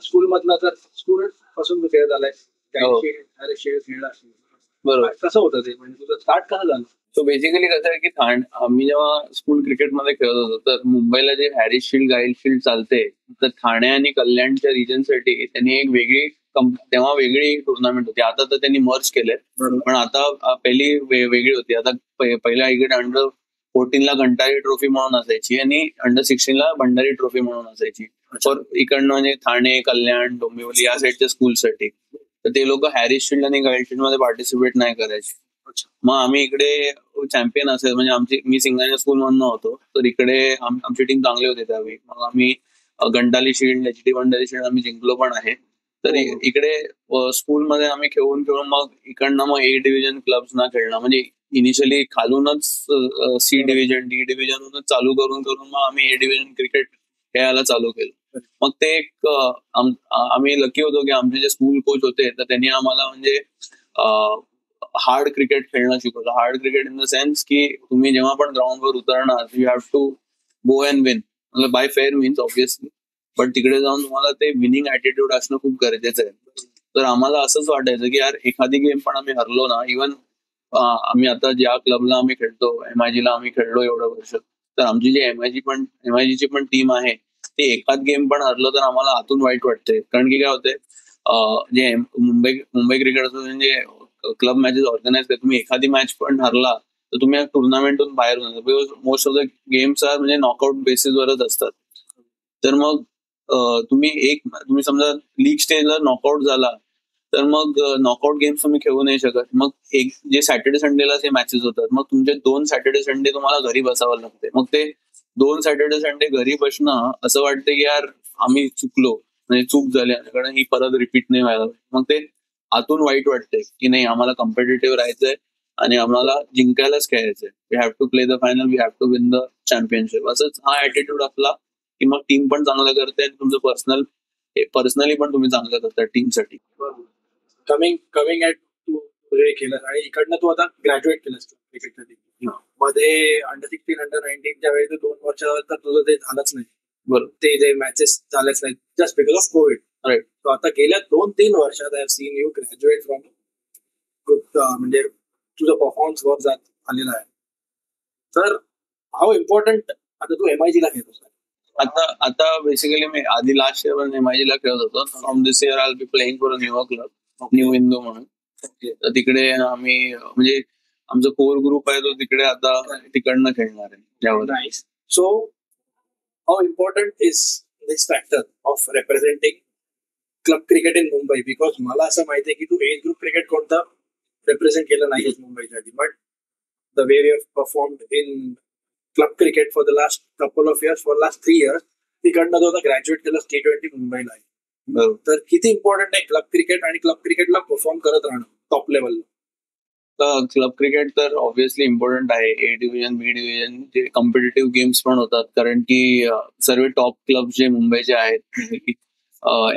स्कूल मधला, तर स्कूल पासून तू खेळत आलाय खेळला, बरोबर. कसं होतं ते, म्हणजे तुझं स्टार्ट कसं झालं? सो बेसिकली कसं आहे की आम्ही जेव्हा स्कूल क्रिकेटमध्ये खेळत होतो तर मुंबईला जे हॅरिस शील्ड, गाईल शील्ड चालते, तर ठाणे आणि कल्याणच्या रिजनसाठी त्यांनी एक वेगळी तेव्हा वेगळी टुर्नामेंट होती. आता तर त्यांनी मर्ज केले, पण आता पहिली वेगळी होती. आता पहिल्या इकडे अंडर 14 ला घंटारी ट्रॉफी म्हणून असायची आणि अंडर 16 ला भंडारी ट्रॉफी म्हणून असायची. फॉर इकडनं म्हणजे ठाणे, कल्याण, डोंबिवली या साईडच्या स्कूलसाठी. तर ते लोक हॅरिस शिल्ड आणि गाईड शिल्ड मध्ये पार्टिसिपेट नाही करायचे. मग आम्ही इकडे चॅम्पियन असेल म्हणजे मी सिंगाच्या स्कूल मधनं होतो, तर इकडे आमची टीम चांगली होती त्यावेळी. मग आम्ही गंडाली शिल्ड, एचडी भंडारी शिल्ड आम्ही जिंकलो पण आहे. तर इकडे स्कूलमध्ये आम्ही खेळून मग इकडनं मग ए डिव्हिजन क्लब्सना खेळणं, म्हणजे इनिशियली खालूनच सी डिव्हिजन, डी डिव्हिजनच चालू करून मग आम्ही ए डिव्हिजन क्रिकेट खेळायला चालू केलं. मग ते एक आम्ही लकी होतो की आमचे जे स्कूल कोच होते तर त्यांनी आम्हाला म्हणजे हार्ड क्रिकेट खेळणं शिकवलं. Hard cricket in the sense की तुम्ही जेव्हा पण ग्राउंडवर उतरणार you have to go and win, by fair means obviously, पण तिकडे जाऊन तुम्हाला ते विनिंग ऍटिट्यूड असणं खूप गरजेचं आहे. तर आम्हाला असंच वाटायचं की यार एखादी गेम पण आम्ही हरलो ना, इव्हन आम्ही आता ज्या क्लबला आम्ही खेळतो, MIG ला आम्ही खेळलो एवढं वर्ष, तर आमची जी MIG ची पण टीम आहे ते एखाद गेम पण हरलो तर आम्हाला आतून वाईट वाटते. कारण की काय होते, जे मुंबई क्रिकेट असोसिएशन जे क्लब मॅचेस ऑर्गनाईज करते, तुम्ही एखादी मॅच पण हरला तर तुम्ही या टुर्नामेंटून बाहेर होणार, because most of the games are म्हणजे नॉकआउट बेसिसवरच असतात. तर मग तुम्ही समजा लीग स्टेजला नॉकआउट झाला तर मग नॉकआउट गेम्स तुम्ही खेळू नाही शकत. मग जे सॅटर्डे संडेला ते मॅचेस होतात, मग तुमचे 2 सॅटर्डे संडे तुम्हाला घरी बसावं लागते. मग ते 2 सॅटर्डे संडे घरी बसणं असं वाटतं की यार आम्ही चुकलो, म्हणजे चूक झाली कारण ही परत रिपीट नाही व्हायला. मग ते आतून वाईट वाटते की नाही, आम्हाला कॉम्पिटिटिव्ह राहायचंय आणि आम्हाला जिंकायलाच खेळायचंय. We have to play the final, we have to win the championship. असंच हा ऍटिट्यूड असला की मग टीम पण चांगलं करते आणि तुमचं पर्सनली पण तुम्ही चांगलं करता टीमसाठी. कमिंग ऍट तू हे केलं आणि इकडनं तू आता ग्रॅज्युएट केलंस क्रिकेटसाठी. मध्ये अंडर 16, अंडर 19च्या वेळी 2 वर्ष तर तुझं ते झालंच नाही. बरोबर, ते जे मॅचेस झालेच नाही just because of Covid. Right. आता गेल्या 2-3 वर्षात I have seen you graduate from म्हणजे तुझा परफॉर्मन्स वर जात आलेला आहे. तर हाऊ इम्पॉर्टंट, आता तू MIG ला घेतोस आता बेसिकली मी आधी लास्ट इयर पण MIG ला खेळत होतो. From this year I will be playing for a new club, new Hindu म्हणून. तर तिकडे आम्ही म्हणजे आमचा कोर ग्रुप आहे तो तिकडे आता तिकडनं खेळणार आहे त्यावर. So how important is this factor of representing club cricket in Mumbai? Because मला असं माहिती आहे की तू एज ग्रुप क्रिकेट कोणतं रिप्रेझेंट केलं नाहीस मुंबईसाठी, but the way you have performed in club cricket for the last couple of years, for last 3 years, तिकडनं तो आता ग्रॅज्युएट केलं T20 मुंबईला आहे. तर किती इम्पॉर्टंट आहे क्लब क्रिकेट आणि क्लब क्रिकेटला परफॉर्म करत राहणं टॉप लेवलला? क्लब क्रिकेट तर ऑब्व्हियसली इम्पॉर्टंट आहे. ए डिव्हिजन, बी डिव्हिजन जे कॉम्पिटेटिव्ह गेम्स पण होतात, कारण की सर्व टॉप क्लब जे मुंबईचे आहेत,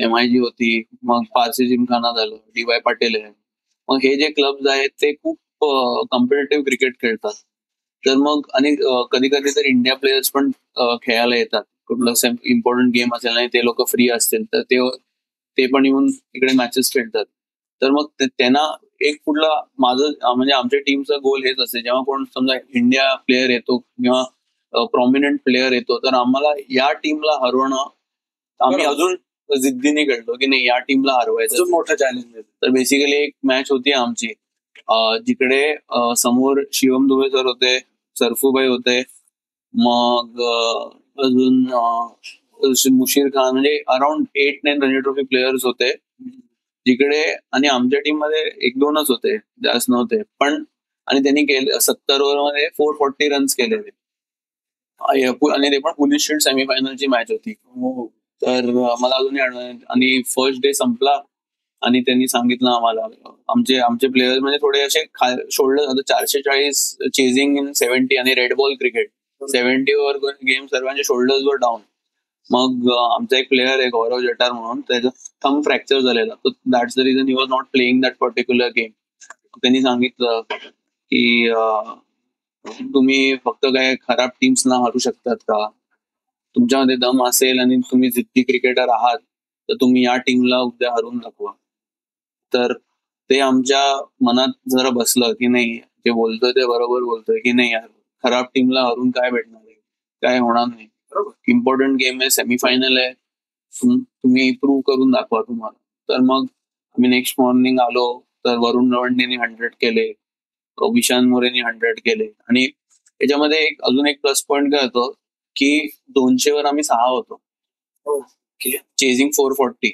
MIG होती, मग पारसी जिमखाना झालं, DY पाटील आहे, मग हे जे क्लब्स आहेत ते खूप कॉम्पिटेटिव्ह क्रिकेट खेळतात. तर मग आणि कधी कधी तर इंडिया प्लेयर्स पण खेळायला येतात. कुठलं इम्पॉर्टंट गेम असेल आणि ते लोक फ्री असतील तर ते पण येऊन इकडे मॅचेस खेळतात. तर मग त्यांना एक कुठला माझं म्हणजे आमच्या टीमचा गोल हेच असते, जेव्हा कोण समजा इंडिया प्लेअर येतो किंवा प्रॉमिनंट प्लेअर येतो तर आम्हाला या टीमला हरवणं, आम्ही अजून जिद्दीने खेळतो की नाही या टीमला हरवायचं, मोठं चॅलेंज आहे. तर बेसिकली एक मॅच होती आमची जिकडे समोर शिवम दुबे सर होते, सरफूभाई होते, मग अजून मुशीर खान, म्हणजे अराउंड 8-9 रणजी ट्रॉफी प्लेयर्स होते जिकडे, आणि आमच्या टीम मध्ये 1-2च होते, जास्त नव्हते पण. आणि त्यांनी केले 70 ओव्हरमध्ये 440 रन्स केलेले, आणि ते पण पोलीस शील्ड सेमीफायनलची मॅच होती. तर मला अजूनही आठवण. आणि फर्स्ट डे संपला आणि त्यांनी सांगितलं आम्हाला, आमचे प्लेयर्स म्हणजे थोडे असे शोल्डर 440 चेझिंग इन 70 आणि red ball cricket 70 over game, सर्वांचे शोल्डर्स वर डाऊन. मग आमचा एक प्लेअर आहे गौरव जटार म्हणून, त्याचा थंब फ्रॅक्चर झालेला, तर that's the reason he was not playing that particular game. त्यांनी सांगितलं की तुम्ही फक्त काय खराब टीम्सना हरू शकतात का, तुमच्यामध्ये दम असेल आणि तुम्ही जिद्दी क्रिकेटर आहात तर तुम्ही या टीमला उद्या हरून दाखवा. तर ते आमच्या मनात जरा बसलं की नाही, जे बोलतोय ते बरोबर बोलतोय की नाही यार, खराब टीमला हरून काय भेटणार आहे, काय होणार नाही. इम्पॉर्टंट गेम आहे, सेमीफायनल आहे, तुम्ही प्रूव्ह करून दाखवा तुम्हाला. तर मग आम्ही नेक्स्ट मॉर्निंग आलो तर वरुण रवंडेनी 100 केले, विशांत मोरेनी 100 केले. आणि याच्यामध्ये अजून एक प्लस पॉईंट काय होतो की 200 वर आम्ही 6 होतो, चेझिंग 440.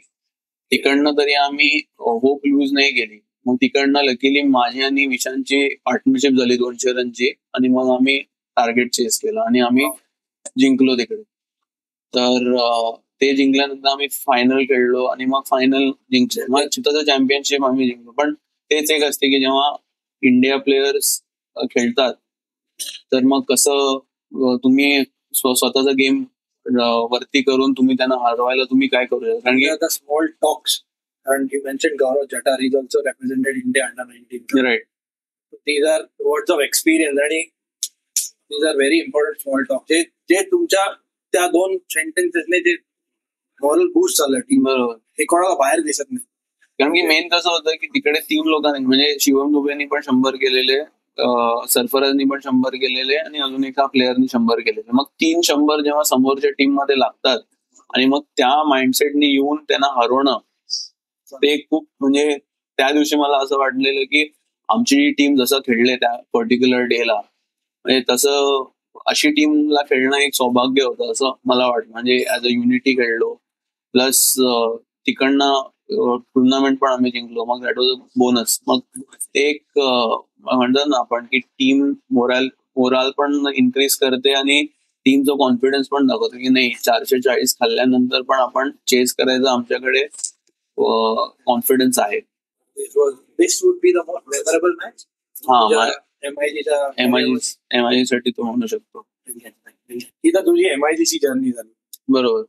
तिकडनं तरी आम्ही होप लूज नाही केली. मग तिकडनं लकीली माझी आणि विशांतची पार्टनरशिप झाली 200 रनची, आणि मग आम्ही टार्गेट चेस केलं आणि आम्ही जिंकलो तिकडे. तर ते जिंकल्यानंतर आम्ही फायनल खेळलो आणि मग फायनल जिंकलो. मग चित्ताचं चॅम्पियनशिप आम्ही जिंकलो. पण तेच एक असते की जेव्हा इंडिया प्लेयर्स खेळतात तर मग कसं तुम्ही स्वतःचा गेम वरती करून तुम्ही त्यांना हरवायला तुम्ही काय करू शकता. कारण की the small talks, and you mentioned Gaurav Jattar, he's also represented India under 19. Right, These are words of experience आणि these are very important small talks. जे तुमच्या त्या 2 सेंटेन्सेसने जे मॉरल बूस्ट झालं टीम, बरोबर. हे कोणाला बाहेर दिसत नाही. कारण की मेन कसं होतं की तिकडे 3 लोकांनी, म्हणजे शिवम दुबेनी पण 100 केलेले, सरफराजनी पण 100 केलेले आणि अजून एका प्लेअरनी 100 केलेले. मग 3 100 जेव्हा समोरच्या टीम मध्ये लागतात आणि मग त्या माइंडसेटनी येऊन त्यांना हरवणं, ते खूप, म्हणजे त्या दिवशी मला असं वाटलेलं की आमची टीम जसं खेळले त्या पर्टिक्युलर डेला, म्हणजे तसं अशी टीमला खेळणं एक सौभाग्य होतं असं मला वाटतं. म्हणजे ऍज अ युनिटी खेळलो, प्लस तिकडनं टुर्नामेंट पण आम्ही जिंकलो. मग दॅट वॉज अ बोनस. मग ते एक म्हणतात ना आपण की टीम मोराल पण इन्क्रीज करते आणि टीमचा कॉन्फिडन्स पण दाखवतो की नाही 440 खाल्ल्यानंतर पण आपण चेस करायचं, आमच्याकडे कॉन्फिडन्स आहे. This would be the most memorable match. हा, MIG साठी तो म्हणू शकतो. ही तर तुझी MIGची जर्नी झाली. बरोबर.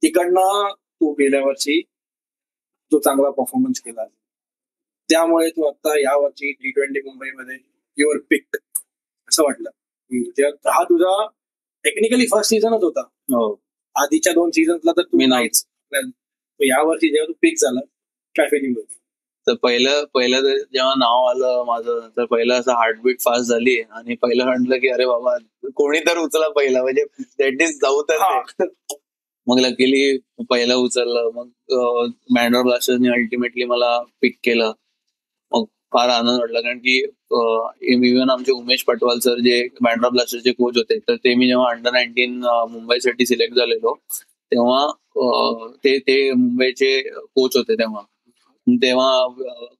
तिकडनं तू गेल्या वर्षी तू चांगला परफॉर्मन्स केला, त्यामुळे तू आता या वर्षी T20 मुंबईमध्ये युअर पिक असं वाटलं. हा तुझा टेक्निकली फर्स्ट सीझनच होता. आधीच्या 2 सीझन्सला तर तुम्ही नाहीच. या वर्षी जेव्हा तू पिक झाला, काय फिलिंग होती? तर पहिलं जेव्हा नाव आलं माझं, तर पहिलं असं हार्टबीट फास्ट झाली आणि पहिलं म्हटलं की अरे बाबा कोणी तर उचला पहिला, म्हणजे दॅट इज जाऊ तर. मग लकीली पहिला उचललं. मग बँड्रा ब्लास्टर्सने अल्टिमेटली मला पिक केलं. मग फार आनंद वाटला, कारण की इव्हन आमचे उमेश पटवाल सर जे बँड्रा ब्लास्टर्सचे कोच होते, तर ते मी जेव्हा अंडर 19 मुंबईसाठी सिलेक्ट झालेलो तेव्हा ते मुंबईचे कोच होते. तेव्हा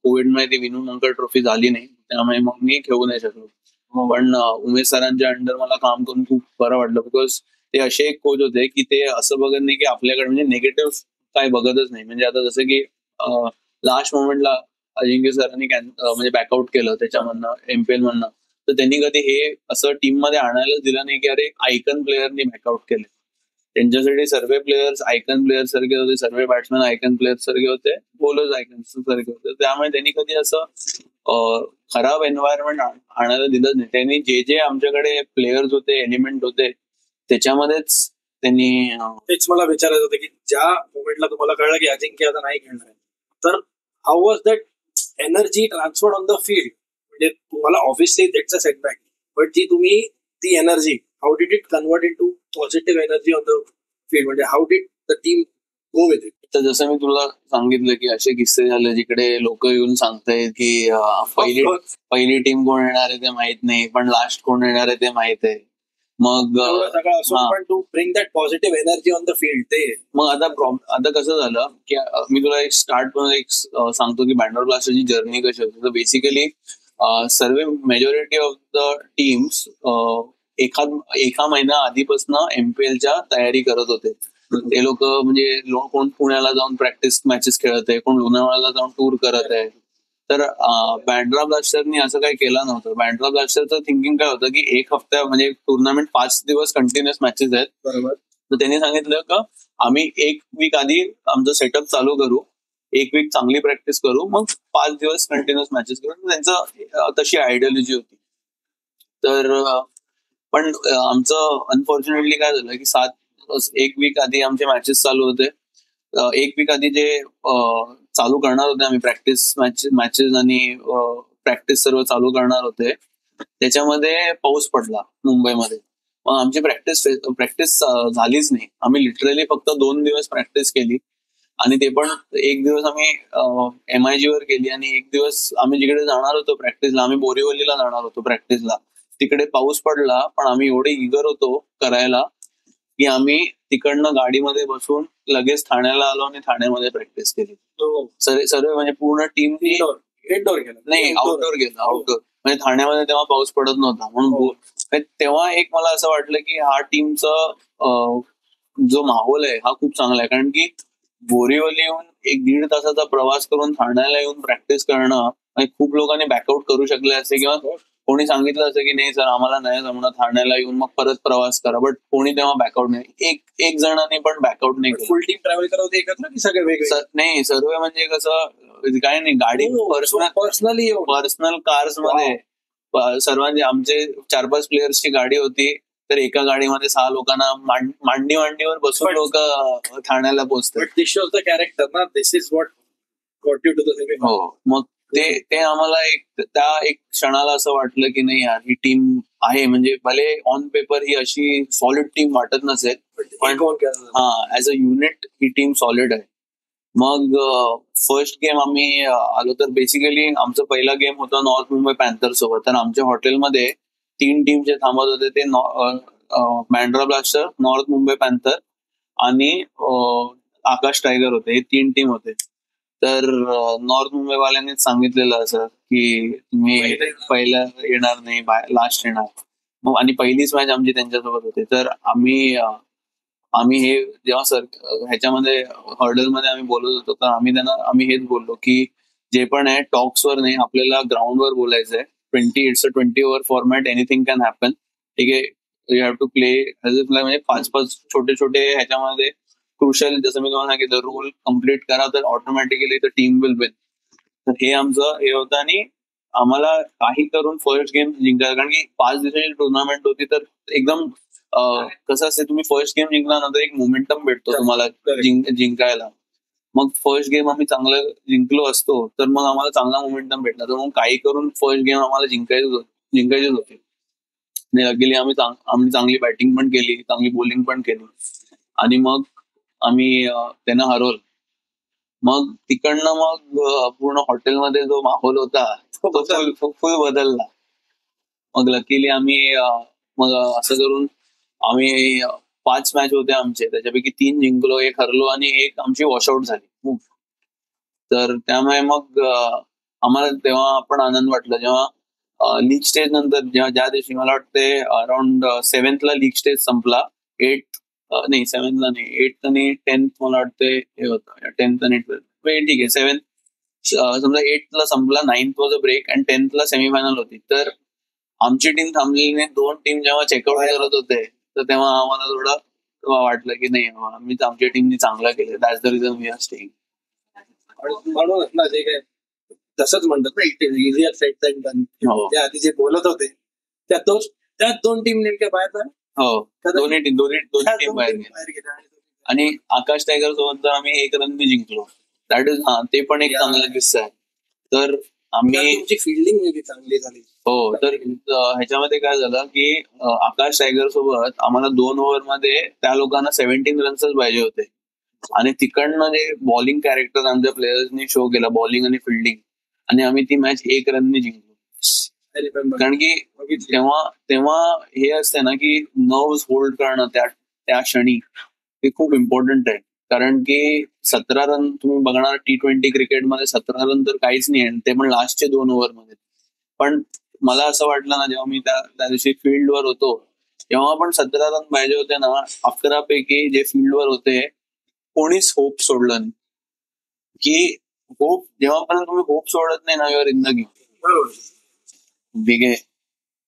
कोविडमुळे ती विनू नंकर ट्रॉफी झाली नाही, त्यामुळे मग मी खेळू नाही शकलो. पण उमेश सरांच्या अंडर मला काम करून खूप बरं वाटलं, बिकॉज ते असे एक कोच होते की ते असं बघत नाही की आपल्याकडे म्हणजे निगेटिव्ह काय बघतच नाही. म्हणजे आता जसं की लास्ट मोमेंटला अजिंक्य सरांनी म्हणजे बॅकआउट केलं त्याच्यामधनं MPL मधनं, तर त्यांनी कधी हे असं टीम मध्ये आणायलाच दिलं नाही की अरे आयकन प्लेअरनी बॅकआउट केले. त्यांच्यासाठी सर्व प्लेयर्स आयकन प्लेअर सारखे होते, सर्व बॅट्समॅन आयकन प्लेअर सारखे होते, बॉलर्स आयकन सारखे होते. त्यामुळे त्यांनी कधी असं खराब एन्व्हायरमेंट आणायला दिलंच नाही. त्यांनी जे आमच्याकडे प्लेयर्स होते, एलिमेंट होते, त्याच्यामध्येच त्यांनी. तेच मला विचारायचं होतं की ज्या मोमेंटला तुम्हाला कळलं की अजिंक्य आता नाही खेळणार, तर how was that energy transferred on the field? म्हणजे तुम्हाला obviously it's a setback, but जी तुम्ही ती energy, how did it convert in to positive energy on the field? म्हणजे how did the team go with it? तर जसं मी तुला सांगितलं की असे किस्से झाले जिकडे लोक येऊन सांगतायत की पहिली टीम कोण येणार आहे ते माहित नाही, पण लास्ट कोण येणार आहे ते माहित आहे. मग to bring that positive energy on the field, ते मग आता कसं झालं की मी तुला एक स्टार्ट एक सांगतो की बँड्रा ब्लास्टरची जर्नी कशी होती. तर बेसिकली सर्व मेजॉरिटी ऑफ द टीम्स एका महिना आधीपासून MPLच्या तयारी करत होते. ते लोक म्हणजे कोण पुण्याला जाऊन प्रॅक्टिस मॅचेस खेळत आहे, कोण लोणावळ्याला जाऊन टूर करत आहे. तर बँड्रा ब्लास्टरनी असं काही केलं नव्हतं. बँड्रा ब्लास्टरचं थिंकिंग काय होतं की एक हफ्ता म्हणजे टुर्नामेंट 5 दिवस कंटिन्युअस मॅचेस आहेत, बरोबर. तर त्यांनी सांगितलं का आम्ही 1 वीक आधी आमचं सेटअप चालू करू, 1 वीक चांगली प्रॅक्टिस करू, मग 5 दिवस कंटिन्युअस मॅचेस करू. त्यांचं तशी आयडियोलॉजी होती. तर पण आमचं अनफॉर्च्युनेटली काय झालं की 1 वीक आधी आमचे मॅचेस चालू होते. 1 वीक आधी जे चालू करणार होते आम्ही प्रॅक्टिस मॅचेस आणि प्रॅक्टिस सर्व चालू करणार होते, त्याच्यामध्ये पाऊस पडला मुंबईमध्ये. मग आमची प्रॅक्टिस झालीच नाही. आम्ही लिटरली फक्त 2 दिवस प्रॅक्टिस केली आणि ते पण एक दिवस आम्ही MIG वर केली आणि एक दिवस आम्ही जिकडे जाणार होतो प्रॅक्टिसला, आम्ही बोरिवलीला जाणार होतो प्रॅक्टिसला, तिकडे पाऊस पडला पण आम्ही एवढे इगर होतो करायला की आम्ही तिकडनं गाडीमध्ये बसून लगेच ठाण्याला आलो आणि ठाण्यामध्ये प्रॅक्टिस केली. सर्व म्हणजे पूर्ण टीम इंडोर गेला नाही आउटडोर गेलो, आउटडोर म्हणजे ठाण्यामध्ये तेव्हा पाऊस पडत नव्हता म्हणून तेव्हा एक मला असं वाटलं की हा टीमचा जो माहोल आहे हा खूप चांगला आहे. कारण की बोरिवली येऊन 1-1.5 तासाचा प्रवास करून ठाण्याला येऊन प्रॅक्टिस करणं म्हणजे खूप लोकांनी बॅकआउट करू शकले असते किंवा कोणी सांगितलं असं की नाही सर आम्हाला नाही जमणार ठाण्याला येऊन मग परत प्रवास करा, बट कोणी तेव्हा बॅकआउट नाही, एक जणांनी पण बॅकआउट नाही केलं. फुल टीम ट्रॅव्हल करत होते एकत्र की सगळे वेगळे? नाही सर्व म्हणजे कसं काय नाही गाडी पर्सनल कार्स मध्ये सर्वांची आमचे 4-5 प्लेयर्सची गाडी होती तर एका गाडीमध्ये 6 लोकांना मांडीवर बसून लोक ठाण्याला पोहोचतात. दिस वॉज द कॅरेक्टर ना, this is what got you to the semi. हो मग ते आम्हाला एक क्षणाला असं वाटलं की नाही यार ही टीम आहे, म्हणजे भले ऑन पेपर ही अशी सॉलिड टीम वाटत नसेल पण as a unit he team solid आहे. मग फर्स्ट गेम आम्ही आलो तर बेसिकली आमचा पहिला गेम होता नॉर्थ मुंबई पॅन्थर सोबत. तर आमच्या हॉटेलमध्ये 3 टीम जे थांबत होते ते Bandra blaster, north Mumbai panther आणि आकाश टायगर होते. हे 3 टीम होते. तर नॉर्थ मुंबईवाल्यांनीच सांगितलेलं असं की तुम्ही पहिला येणार नाही, लास्ट येणार. मग आणि पहिलीच मॅच आमची त्यांच्यासोबत होती. तर आम्ही हे जेव्हा ह्याच्यामध्ये हर्डलमध्ये आम्ही बोलत होतो तर आम्ही हेच बोललो की जे पण आहे टॉक्सवर नाही आपल्याला ग्राउंडवर बोलायचंय. 20 over format, anything can happen. ठीक आहे, यू हॅव टू प्ले म्हणजे 5-5 छोटे ह्याच्यामध्ये क्रुशल, जसं मी तुम्हाला सांगितलं रोल कम्प्लीट करा तर automatically the team will win. तर हे आमचं हे होतं आणि आम्हाला काही करून फर्स्ट गेम जिंकायला, कारण की 5 दिवसाची टुर्नामेंट होती तर एकदम कसं असते तुम्ही फर्स्ट गेम जिंकल्यानंतर एक मोमेंटम भेटतो तुम्हाला जिंकायला. मग फर्स्ट गेम आम्ही चांगलं जिंकलो असतो तर मग आम्हाला चांगला मोमेंटम भेटला. तर मग काही करून फर्स्ट गेम आम्हाला जिंकायचेच होते. लकीली आम्ही चांगली बॅटिंग पण केली, चांगली बॉलिंग पण केली आणि मग आम्ही त्यांना हरवलं. मग तिकडनं मग पूर्ण हॉटेलमध्ये जो माहोल होता तो फुल बदलला. मग लकीली आम्ही मग असं करून आम्ही 5 मॅच होते आमचे, त्याच्यापैकी 3 जिंकलो, 1 हरलो आणि 1 आमची वॉशआउट झाली. तर त्यामुळे मग आम्हाला तेव्हा पण आनंद वाटला जेव्हा लीग स्टेज नंतर ज्या दिवशी मला वाटते अराउंड 7th ला लीग स्टेज संपला. 7th ला नाही, 8th आणि 10th मला वाटते हे होतं, 10th आणि 12th ठीक आहे. 7th समजा 8th ला संपला, 9th was a break and 10th ला सेमीफायनल होती. तर आमची टीम थांबलेली नाही. 2 टीम जेव्हा चेकआउट करत होते तर तेव्हा आम्हाला थोडं वाटलं की नाही आम्ही आमच्या टीमनी चांगलं केलं, that's the reason we are staying. म्हणूनच ना जे काय तसंच म्हणतात ना, it is easier said than done. त्या आधी जे बोलत होते त्या 2 टीम नेमक्या बाहेर झाल्या. हो, दोन्ही टीम बाहेर गेल्या आणि आकाश टायगर सोबत तर आम्ही 1 रन बी जिंकलो. दॅट इज ते पण एक चांगला किस्सा आहे. तर आम्ही फिल्डिंग चांगली झाली. हो, तर ह्याच्यामध्ये काय झालं की आकाश टायगर सोबत आम्हाला 2 ओव्हरमध्ये त्या लोकांना 17 रन्सच पाहिजे होते आणि तिकडनं जे बॉलिंग कॅरेक्टर आमच्या प्लेयर्सनी शो केला, बॉलिंग आणि फिल्डिंग, आणि आम्ही ती मॅच 1 रननी जिंकलो. कारण की तेव्हा हे असते ना की नर्व्स होल्ड करणं त्या क्षणी हे खूप इम्पॉर्टंट आहे. कारण की 17 रन तुम्ही बघणार T20 क्रिकेटमध्ये 17 रन तर काहीच नाही आहे, ते पण लास्टचे 2 ओव्हरमध्ये. पण मला असं वाटलं ना जेव्हा मी त्या दिवशी फील्डवर होतो तेव्हा पण 17 रन पाहिजे होते ना. 11 पैकी जे फील्डवर होते कोणीच होप सोडलं नाही. की होप जेव्हापर्यंत तुम्ही होप सोडत नाही ना युअर इन द गेम. बिगे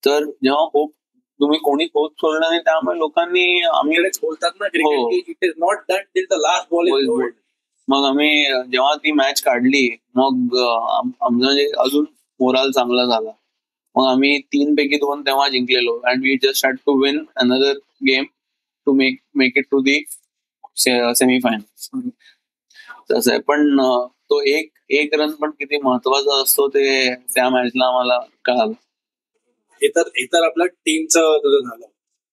तर जेव्हा होप तुम्ही कोणीच होप सोडलं नाही त्यामुळे लोकांनी आम्ही बोलतात ना it is not that till the last ball is gold. मग आम्ही जेव्हा ती मॅच काढली मग आमचं म्हणजे अजून मोराल चांगला झाला. मग आम्ही 3 पैकी 2 तेव्हा जिंकलेलो and we just had to win another game to make it to the semifinal. तसं आहे. पण तो एक रन पण किती महत्वाचा असतो ते त्या मॅचला आम्हाला कळालं. हे तर आपल्या टीमचं तुझं झालं.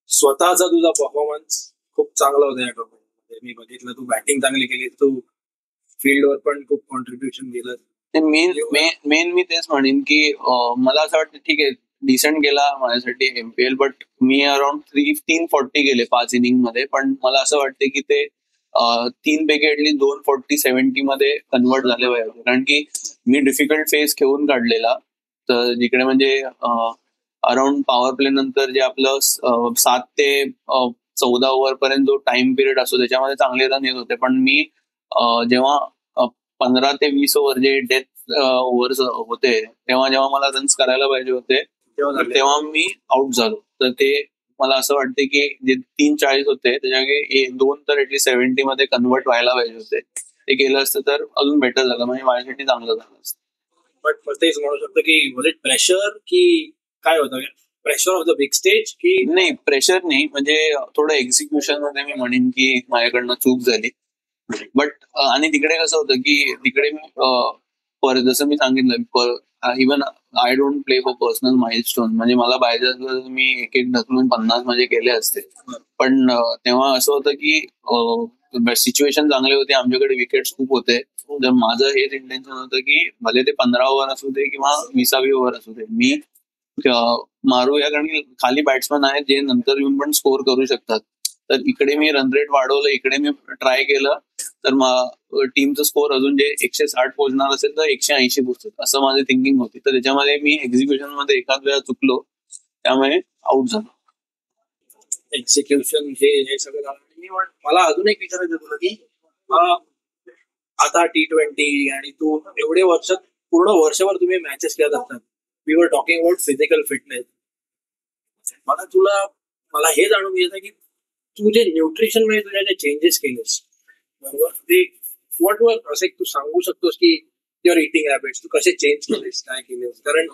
स्वतःचा तुझा परफॉर्मन्स खूप चांगला होता या टोर्नामेंटमध्ये. मी बघितलं तू बॅटिंग चांगली केली, तू फील्डवर पण खूप कॉन्ट्रीब्युशन दिलं. मेन मेन मी तेच म्हणेन की मला असं वाटतं ठीक आहे डिसेंट गेला माझ्यासाठी एमपीएल, बट मी अराउंड 340 गेले 5 इनिंग मध्ये, पण मला असं वाटतं की ते 3 पैकी ऍटलीस्ट 240-70 मध्ये कन्वर्ट झाले पाहिजे, कारण की मी डिफिकल्ट फेज खेळून काढलेला. तर जिकडे म्हणजे अराउंड पॉवर प्ले नंतर जे आपलं 7 ते 14 ओव्हर पर्यंत जो टाइम पिरियड असतो त्याच्यामध्ये चांगले रन येत होते, पण मी जेव्हा 15 ते 20 ओव्हर जे डेथ ओव्हर्स होते तेव्हा जेव्हा मला रन्स करायला पाहिजे होते तेव्हा मी आउट झालो. तर ते मला असं वाटते की जे 340 होते त्याच्या 2 तर ऍटलीस्ट 70 मध्ये कन्वर्ट व्हायला पाहिजे होते. ते केलं असतं तर अजून बेटर झालं, म्हणजे माझ्यासाठी चांगलं झालं असतं. बट तेच म्हणू शकतो की वॉज इट प्रेशर की काय होतं, pressure of the big stage की नाही प्रेशर नाही, म्हणजे थोडं एक्झिक्युशन मध्ये मी म्हणेन की माझ्याकडनं चूक झाली. बट आणि तिकडे कसं होतं की तिकडे जसं मी सांगितलं even I don't play for personal milestone, म्हणजे मला पाहिजे असलं तर मी एक ढकलून 50 म्हणजे केले असते. पण तेव्हा असं होतं की सिच्युएशन चांगली होती, आमच्याकडे विकेट्स खूप होते. तर माझं हेच इंटेन्शन होतं की भले ते 15 ओव्हर असू दे किंवा 20 ओव्हर असू दे, मी मारूया, कारण की खाली बॅट्समन आहेत जे नंतर येऊन पण स्कोर करू शकतात. तर इकडे मी रन रेट वाढवलं, इकडे मी ट्राय केलं, तर टीमचं स्कोर अजून जे 160 पोहोचणार असेल तर 180 पोहोचत, असं माझी थिंकिंग होती. तर त्याच्यामध्ये मी एक्झिक्युशन मध्ये एखाद वेळा चुकलो, त्यामुळे आउट झालो. एक्झिक्युशन हे सगळं झालं. मला अजून एक विचारायचं होतं की आता T20 आणि तू एवढे वर्षात पूर्ण वर्षभर तुम्ही मॅचेस खेळत असतात. We were talking about physical fitness. मला हे जाणून घ्यायचं की तू जे न्यूट्रिशन मध्ये तुझ्या जे चेंजेस केलेस बरोबर, ते व्हॉट वर असे तू सांगू शकतोस की युअर इटिंग हॅबिट्स तू कसे चेंज केलेस, काय केलेस? कारण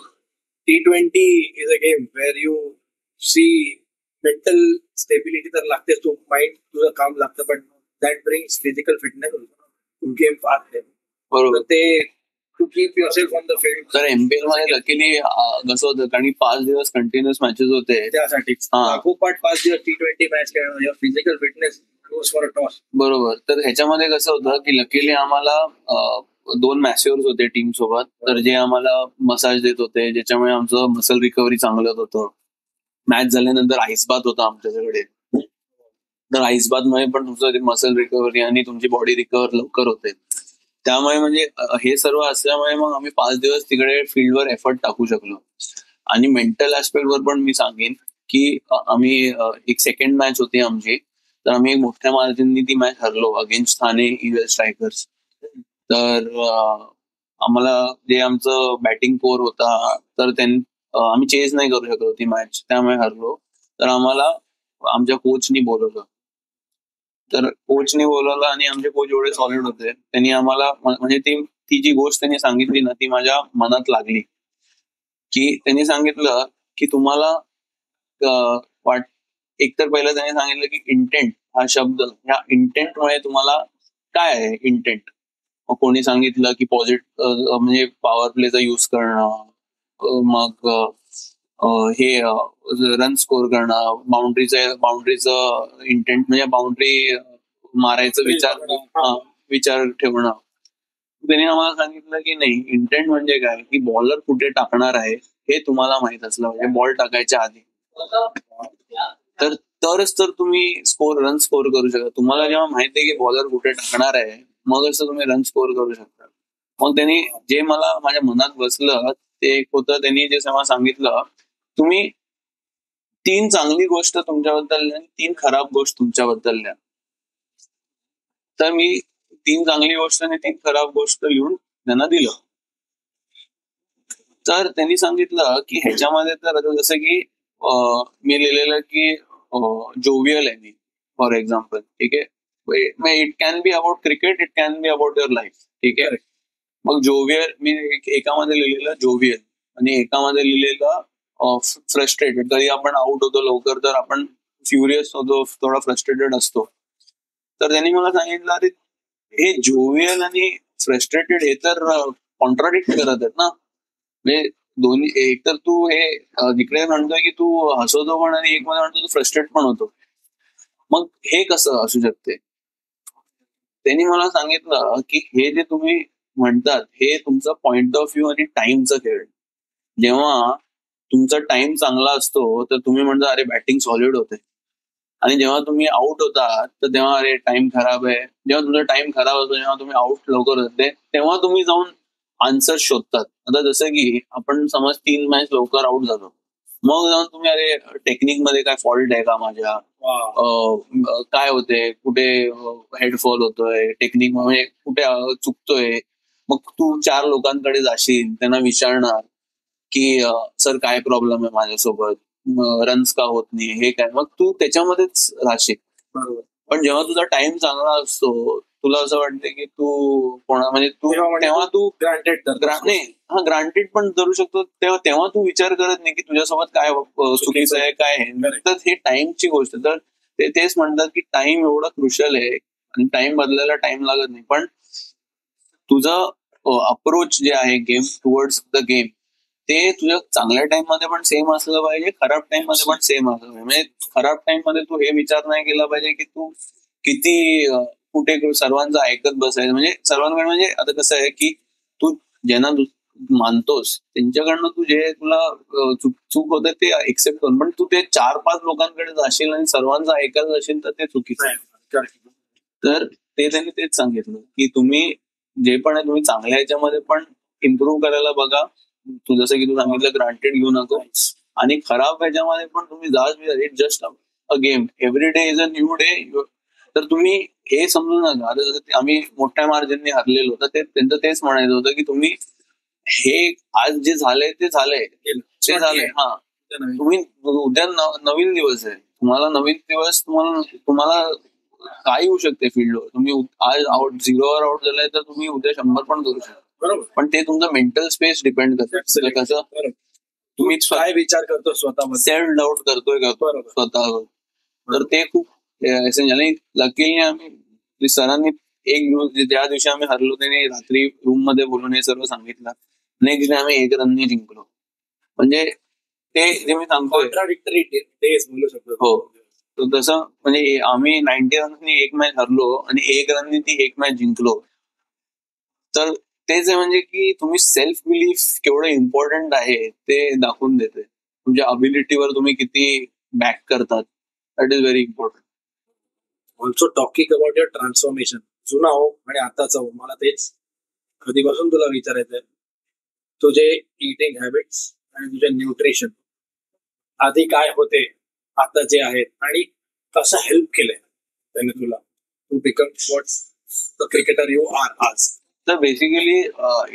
T20 is a game where you see mental stability तर लागतेच, तू माइंड तुझं काम लागतं, पण that brings physical fitness game fast आहे. बरोबर. ते to keep yourself on the field. तर एमपीएल मध्ये लकीली कसं होतं, कारण 5 दिवस कंटिन्युअस मॅचेस होते, त्यासाठी खूप 5 दिवस T20 मॅच खेळणं, physical fitness goes for a toss. बरोबर. तर ह्याच्यामध्ये कसं होतं की लकीली आम्हाला 2 मॅच्युअर्स होते टीम सोबत, तर जे आम्हाला मसाज देत होते, ज्याच्यामुळे आमचं मसल रिकव्हरी चांगलं होतं. मॅच झाल्यानंतर आईस बाथ होता आमच्याकडे, तर आईस बाथ मध्ये पण तुमचं मसल रिकव्हरी आणि तुमची बॉडी रिकव्हर लवकर होते. त्यामुळे म्हणजे हे सर्व असल्यामुळे मग आम्ही 5 दिवस तिकडे फील्डवर एफर्ट टाकू शकलो. आणि मेंटल ऍस्पेक्टवर पण मी सांगेन की आम्ही एक सेकंड मॅच होती आमची, तर आम्ही मोठ्या मार्जिननी ती मॅच हरलो अगेन्स्ट ठाणे इगल स्ट्रायकर्स. तर आम्हाला जे आमचं बॅटिंग कोर होता तर आम्ही चेज नाही करू शकलो ती मॅच, त्यामुळे हरलो. तर आम्हाला आमच्या कोचनी बोलवलं, तर कोचने बोलवलं आणि आमचे कोच एवढे सॉलिड होते, त्यांनी आम्हाला म्हणजे ती जी गोष्ट त्यांनी सांगितली ना ती माझ्या मनात लागली. की त्यांनी सांगितलं की तुम्हाला एकतर पहिलं त्यांनी सांगितलं की इंटेंट हा शब्द, ह्या इंटेंटमुळे तुम्हाला काय आहे इंटेंट. मग कोणी सांगितलं की पॉझिटिव्ह म्हणजे पॉवर प्लेचा यूज करणं, मग हे रन स्कोर करणं, बाउंड्रीचं इंटेंट म्हणजे बाउंड्री मारायचं विचार ठेवणं. त्यांनी आम्हाला सांगितलं की नाही, इंटेंट म्हणजे काय की बॉलर कुठे टाकणार आहे हे तुम्हाला माहित असलं म्हणजे बॉल टाकायच्या आधी, तरच तर तुम्ही रन स्कोर करू शकता. तुम्हाला जेव्हा माहिती आहे की बॉलर कुठे टाकणार आहे मगच तुम्ही रन स्कोर करू शकता. मग त्यांनी जे मला माझ्या मनात बसलं ते एक होतं, त्यांनी जे मला सांगितलं तुम्ही 3 चांगली गोष्ट तुमच्याबद्दल आणि 3 खराब गोष्ट तुमच्याबद्दल लिहा. तर मी 3 चांगली गोष्ट आणि 3 खराब गोष्ट लिहून त्यांना दिलं. तर त्यांनी सांगितलं की ह्याच्यामध्ये तर जसं की मी लिहिलेलं की जोवियल आहे मी, फॉर एक्झाम्पल, ठीक आहे. It can be about cricket, it can be about your life, ठीक आहे. मग जोवियल मी एकामध्ये लिहिलेलं जोवियल आणि एकामध्ये लिहिलेलं फ्रस्ट्रेटेड. कधी आपण आउट होतो लवकर तर आपण फ्युरियस होतो, थोडा फ्रस्ट्रेटेड असतो. तर त्यांनी मला सांगितलं हे जोवियल आणि फ्रस्ट्रेटेड हे तर कॉन्ट्राडिक्ट करत आहेत ना, म्हणजे दोन्ही. एक तर तू हे जिकडे म्हणतोय की तू हसवतो पण आणि एक मध्ये म्हणतो तू फ्रस्ट्रेट पण होतो, मग हे कसं असू शकते. त्यांनी मला सांगितलं की हे जे तुम्ही म्हणतात हे तुमचा पॉइंट ऑफ व्ह्यू आणि टाइमचा खेळ. जेव्हा तुमचा टाइम चांगला असतो तर तुम्ही म्हणता अरे बॅटिंग सॉलिड होते, आणि जेव्हा तुम्ही आउट होतात तर तेव्हा अरे टाइम खराब आहे. जेव्हा तुमचा टाइम खराब होतो, जेव्हा तुम्ही आउट लवकर होते, तेव्हा तुम्ही जाऊन आन्सर शोधतात. आता जसं की आपण समज 3 मॅच लवकर आउट झालो, मग जाऊन तुम्ही अरे टेक्निक मध्ये काय फॉल्ट आहे का माझ्या, काय होते, कुठे हेडफॉल होतोय, टेक्निक म्हणजे कुठे चुकतोय. मग तू 4 लोकांकडे जाशील, त्यांना विचारणार की सर काय प्रॉब्लेम आहे माझ्यासोबत, रन्स का होत नाही, हे काय. मग तू त्याच्यामध्येच राहशील. बरोबर. पण जेव्हा तुझा टाइम चांगला असतो, तुला असं वाटतं की तू म्हणजे तू तेव्हा तू ग्रांटेड पण धरू शकतो. तेव्हा तू विचार करत नाही की तुझ्यासोबत काय चुकीचं आहे, काय आहे. तर हे टाइमची गोष्ट. तर तेच म्हणतात की टाइम एवढा क्रुशल आहे आणि टाइम बदलायला टाइम लागत नाही. पण तुझं अप्रोच जे आहे गेम टुवर्ड्स द गेम, ते तुझ्या चांगल्या टाइम मध्ये पण सेम असलं पाहिजे, खराब टाइम मध्ये पण सेम असलं पाहिजे. म्हणजे खराब टाइम मध्ये तू हे विचार नाही केला पाहिजे की तू किती कुठे सर्वांचं ऐकत बसायचं. म्हणजे सर्वांकडे, म्हणजे आता कसं आहे की तू ज्यांना मानतोस त्यांच्याकडनं तू जे तुला चूक होते ते एक्सेप्ट कर. पण तू ते 4-5 लोकांकडे जाशील आणि सर्वांचं ऐकत जाशील तर ते चुकीचं आहे. तर ते त्यांनी तेच सांगितलं की तुम्ही जे पण आहे तुम्ही चांगल्या ह्याच्यामध्ये पण इम्प्रूव्ह करायला बघा. तू जसं की तू सांगितलं ग्रांटेड घेऊ नको, आणि खराब ह्याच्यामध्ये पण तुम्ही it just a game, every day is a new day. तर तुम्ही हे समजू नका. आता जसं आम्ही मोठ्या मार्जिनने हरलेलो तर त्यांचं तेच म्हणायचं होतं की तुम्ही हे आज जे झालंय ते झालंय, ते झालंय. हा, तुम्ही उद्या नवीन दिवस आहे, तुम्हाला नवीन दिवस, तुम्हाला काय येऊ शकते फील्डवर. तुम्ही आज आउट 0वर आउट झालाय तर तुम्ही उद्या 100 पण करू शकता. बरोबर. पण ते तुमचं मेंटल स्पेस डिपेंड करतं. कसं तुम्ही काय विचार करतो स्वतःमध्ये, सेल्फ डाऊट करतोय का स्वतःवर. तर ते खूप एसेन्शियल. लकीली आम्ही सरांनी ज्या दिवशी आम्ही हरलो त्याने रात्री रूम मध्ये बोलून हे सर्व सांगितलं. नेक्स्ट डे आम्ही 1 रननी जिंकलो. म्हणजे ते जे मी सांगतोय कॉन्ट्राडिक्टरी डेज बोलू शकतो. हो, तर तसं म्हणजे आम्ही 90 रन्सनी 1 मॅच हरलो आणि 1 रननी ती 1 मॅच जिंकलो. तर तेच आहे म्हणजे की तुम्ही सेल्फ बिलीफ केवढं इम्पॉर्टंट आहे ते दाखवून देते. तुमच्या अबिलिटीवर तुम्ही किती बॅक करतात, that is very important. Also talking about your transformation, जुना हो आणि आताचा हो, मला तेच कधीपासून तुला विचारायचंय. तुझे इटिंग हॅबिट्स आणि तुझे न्यूट्रिशन आधी काय होते, आता जे आहेत, आणि कसं हेल्प केलंय त्याने तुला to become what the cricketer you are आज. तर बेसिकली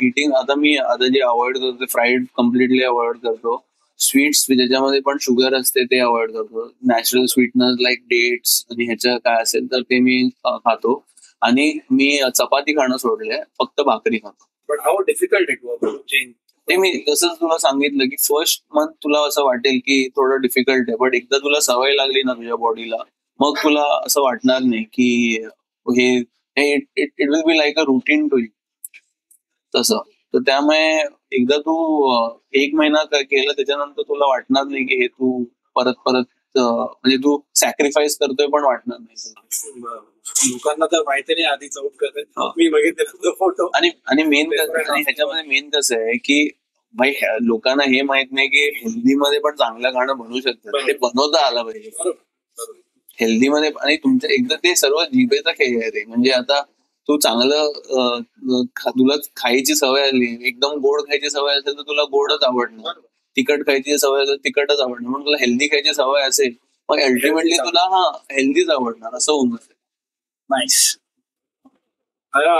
इटिंग आता मी जे अवॉइड करतो, फ्राईड कम्प्लिटली अवॉइड करतो. स्वीट्स ज्याच्यामध्ये पण शुगर असते ते अवॉइड करतो. नॅचरल स्वीटनर लाईक डेट्स आणि ह्याचं काय असेल तर ते मी खातो. आणि मी चपाती खाणं सोडलंय, फक्त भाकरी खातो. But how difficult it was to change. ते मी जसं तुला सांगितलं की फर्स्ट मंथ तुला असं वाटेल की थोडं डिफिकल्ट आहे, बट एकदा तुला सवय लागली ना तुझ्या बॉडीला, मग तुला असं वाटणार नाही की हे it will be like a routine to you. तसं तर त्यामुळे एकदा तू 1 महिना केलं त्याच्यानंतर तुला वाटणार नाही की हे तू परत म्हणजे तू सॅक्रिफाईस करतोय पण वाटणार नाही. लोकांना तर माहिती नाही आधी चौक करते, मी बघितले फोटो. आणि मेन ह्याच्यामध्ये मेन कसं आहे की भाई लोकांना हे माहित नाही की हेल्दी मध्ये पण चांगलं खाणं बनवू शकतं. ते बनवता आलं पाहिजे हेल्दी मध्ये. आणि तुमच्या एकदा ते सर्व जिभेचा खेळ आहे ते. म्हणजे आता तू चांगलं तुला खायची सवय आली, एकदम गोड खायची सवय असेल तर तुला गोडच आवडणार, तिखट खायची सवय असेल तिखटच आवडणार. म्हणून तुला हेल्दी खायची सवय असेल मग अल्टिमेटली तुला हेल्दीच आवडणार, असं होऊन जाते. Nice.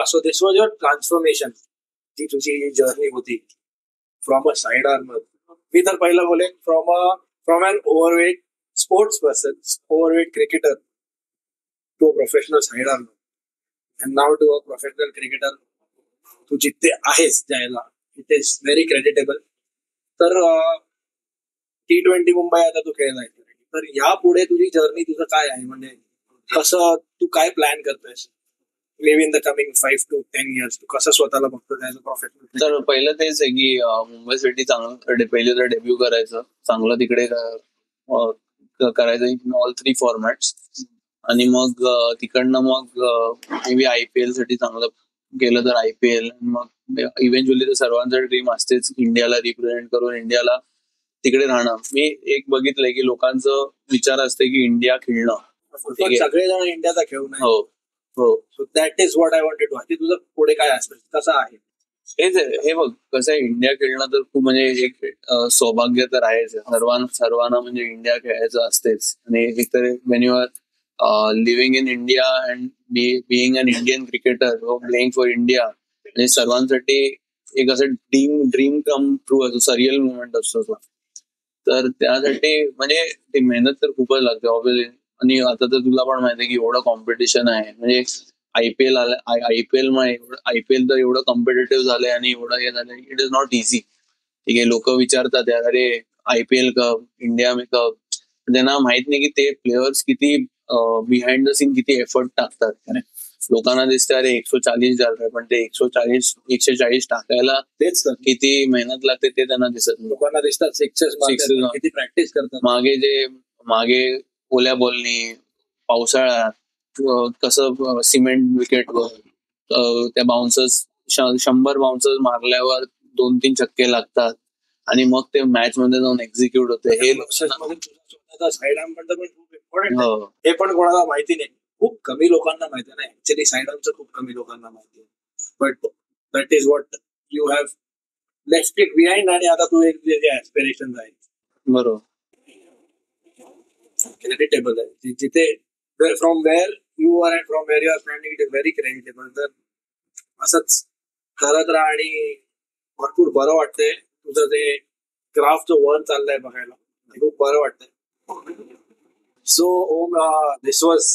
So this was your transformation, ती तुझी जर्नी होती फ्रॉम अ साइड आर्मर. मी तर पहिलं बोलेन from an overweight sports person, overweight cricketer to professional side armer, and now to a professional cricketer. तू जिथे आहेस जायला इट इज व्हेरी क्रेडिटेबल. तर T20 मुंबई आता तू खेळलाय, तर यापुढे तुझी जर्नी तुझं काय आहे, म्हणजे कसं तू काय प्लॅन करतोयस may be in the coming 5 to 10 years? तू कसं स्वतःला बघतो ऍज अ प्रोफेशनल? तर पहिलं तेच आहे की मुंबईसाठी चांगलं पहिले तर डेब्यू करायचं, चांगलं तिकडे करायचं इन ऑल 3 फॉर्मॅट्स. आणि मग तिकडनं मग मे बी IPL साठी चांगलं केलं तर IPL, मग इव्हेंच्युअली तर सर्वांचं ड्रीम असतेच इंडियाला रिप्रेझेंट करून इंडियाला तिकडे राहणं. मी एक बघितलंय की लोकांचं विचार असते की इंडिया खेळणं. सगळेजण इंडियाचा खेळू नये. हो हो, so that is what I wanted to. तुझं पुढे काय असतं कसं आहे हेच आहे. हे बघ कसं आहे, इंडिया खेळणं तर खूप म्हणजे एक सौभाग्य तर आहेच. सर्वांना म्हणजे इंडिया खेळायचं असतेच. आणि एकतर when you are living in India and being an Indian cricketer playing for India, म्हणजे सर्वांसाठी एक असं ड्रीम कम ट्रू असं सरियल मुवमेंट असतो तो. तर त्यासाठी म्हणजे ती मेहनत तर खूपच लागते ऑब्व्हियसली. आणि आता तर तुला पण माहिती आहे की एवढं कॉम्पिटिशन आहे. म्हणजे IPL IPL तर एवढं कॉम्पिटेटिव्ह झालंय आणि एवढं हे झालंय, इट इज नॉट इझी. ठीक आहे, लोक विचारतात यार अरे IPL कप, इंडिया में कप. त्यांना माहित नाही की ते प्लेयर्स किती बिहाइंड द सीन किती एफर्ट टाकतात. लोकांना दिसतं अरे 140 झालं, पण ते 140 टाकायला तेच तर किती मेहनत लागते ते त्यांना दिसत नाही. लोकांना दिसतात सिक्सेस किती प्रॅक्टिस करतात. मागे ओल्या बॉलनी पावसाळ्यात कसं सिमेंट विकेटवर त्या बाउन्सर्स 100 बाउन्सर्स मारल्यावर 2-3 छक्के लागतात आणि मग ते मॅच मध्ये जाऊन एक्झिक्यूट होते. हे स्वतःचा साईड आर्म पण खूप इम्पॉर्टंट आहे. हे पण कोणाला माहिती नाही. खूप कमी लोकांना माहिती नाही. ऍक्च्युली साईड आर्मचं खूप कमी लोकांना माहिती आहे. But that is what you have left it behind. आणि आता तू एक जे ऍस्पिरेशन आहे बरोबर क्रेडिटेबल आहे. जिथे from where you are and from where you are standing it is very creditable. तर असंच करत राहा आणि भरपूर बरं वाटतंय. तुझं ते क्राफ्टचं वर चाललंय बघायला खूप बरं वाटतंय. सो ओम, दिस वॉज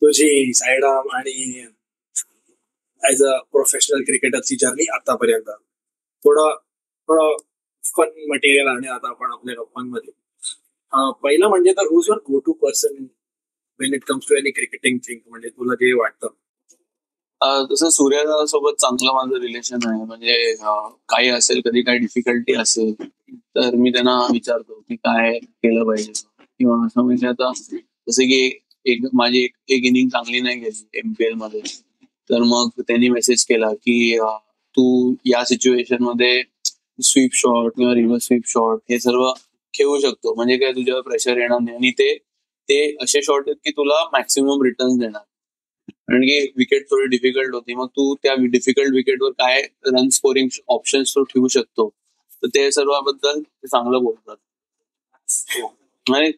तुझी साईड आर्म आणि ऍज अ प्रोफेशनल क्रिकेटरची जर्नी आतापर्यंत. थोडं फन मटेरियल आणि आता आपण आपल्या गप्पांमध्ये पहिलं म्हणजे तर who's your go to person when it comes to any cricketing thing. म्हणजे तुला जे वाटतं तसं सूर्यासोबत चांगलं माझं रिलेशन आहे. म्हणजे काही असेल, कधी काही डिफिकल्टी असेल तर मी त्यांना विचारतो की काय केलं पाहिजे, किंवा असं म्हणजे आता जसं की माझी एक इनिंग चांगली नाही गेली MPL मध्ये, तर मग त्यांनी मेसेज केला की तू या सिच्युएशन मध्ये स्वीप शॉट किंवा रिव्हर्स स्वीप शॉट हे सर्व खेळू शकतो. म्हणजे काय तुझ्यावर प्रेशर येणार नाही आणि ते असे शॉट आहेत की तुला मॅक्सिमम रिटर्न्स देणार. कारण की विकेट थोडी डिफिकल्ट होती, मग तू त्या डिफिकल्ट विकेटवर काय रन स्कोरिंग ऑप्शन्स तू ठेवू शकतो. तर ते सर्वांबद्दल ते चांगलं बोलतात. आणि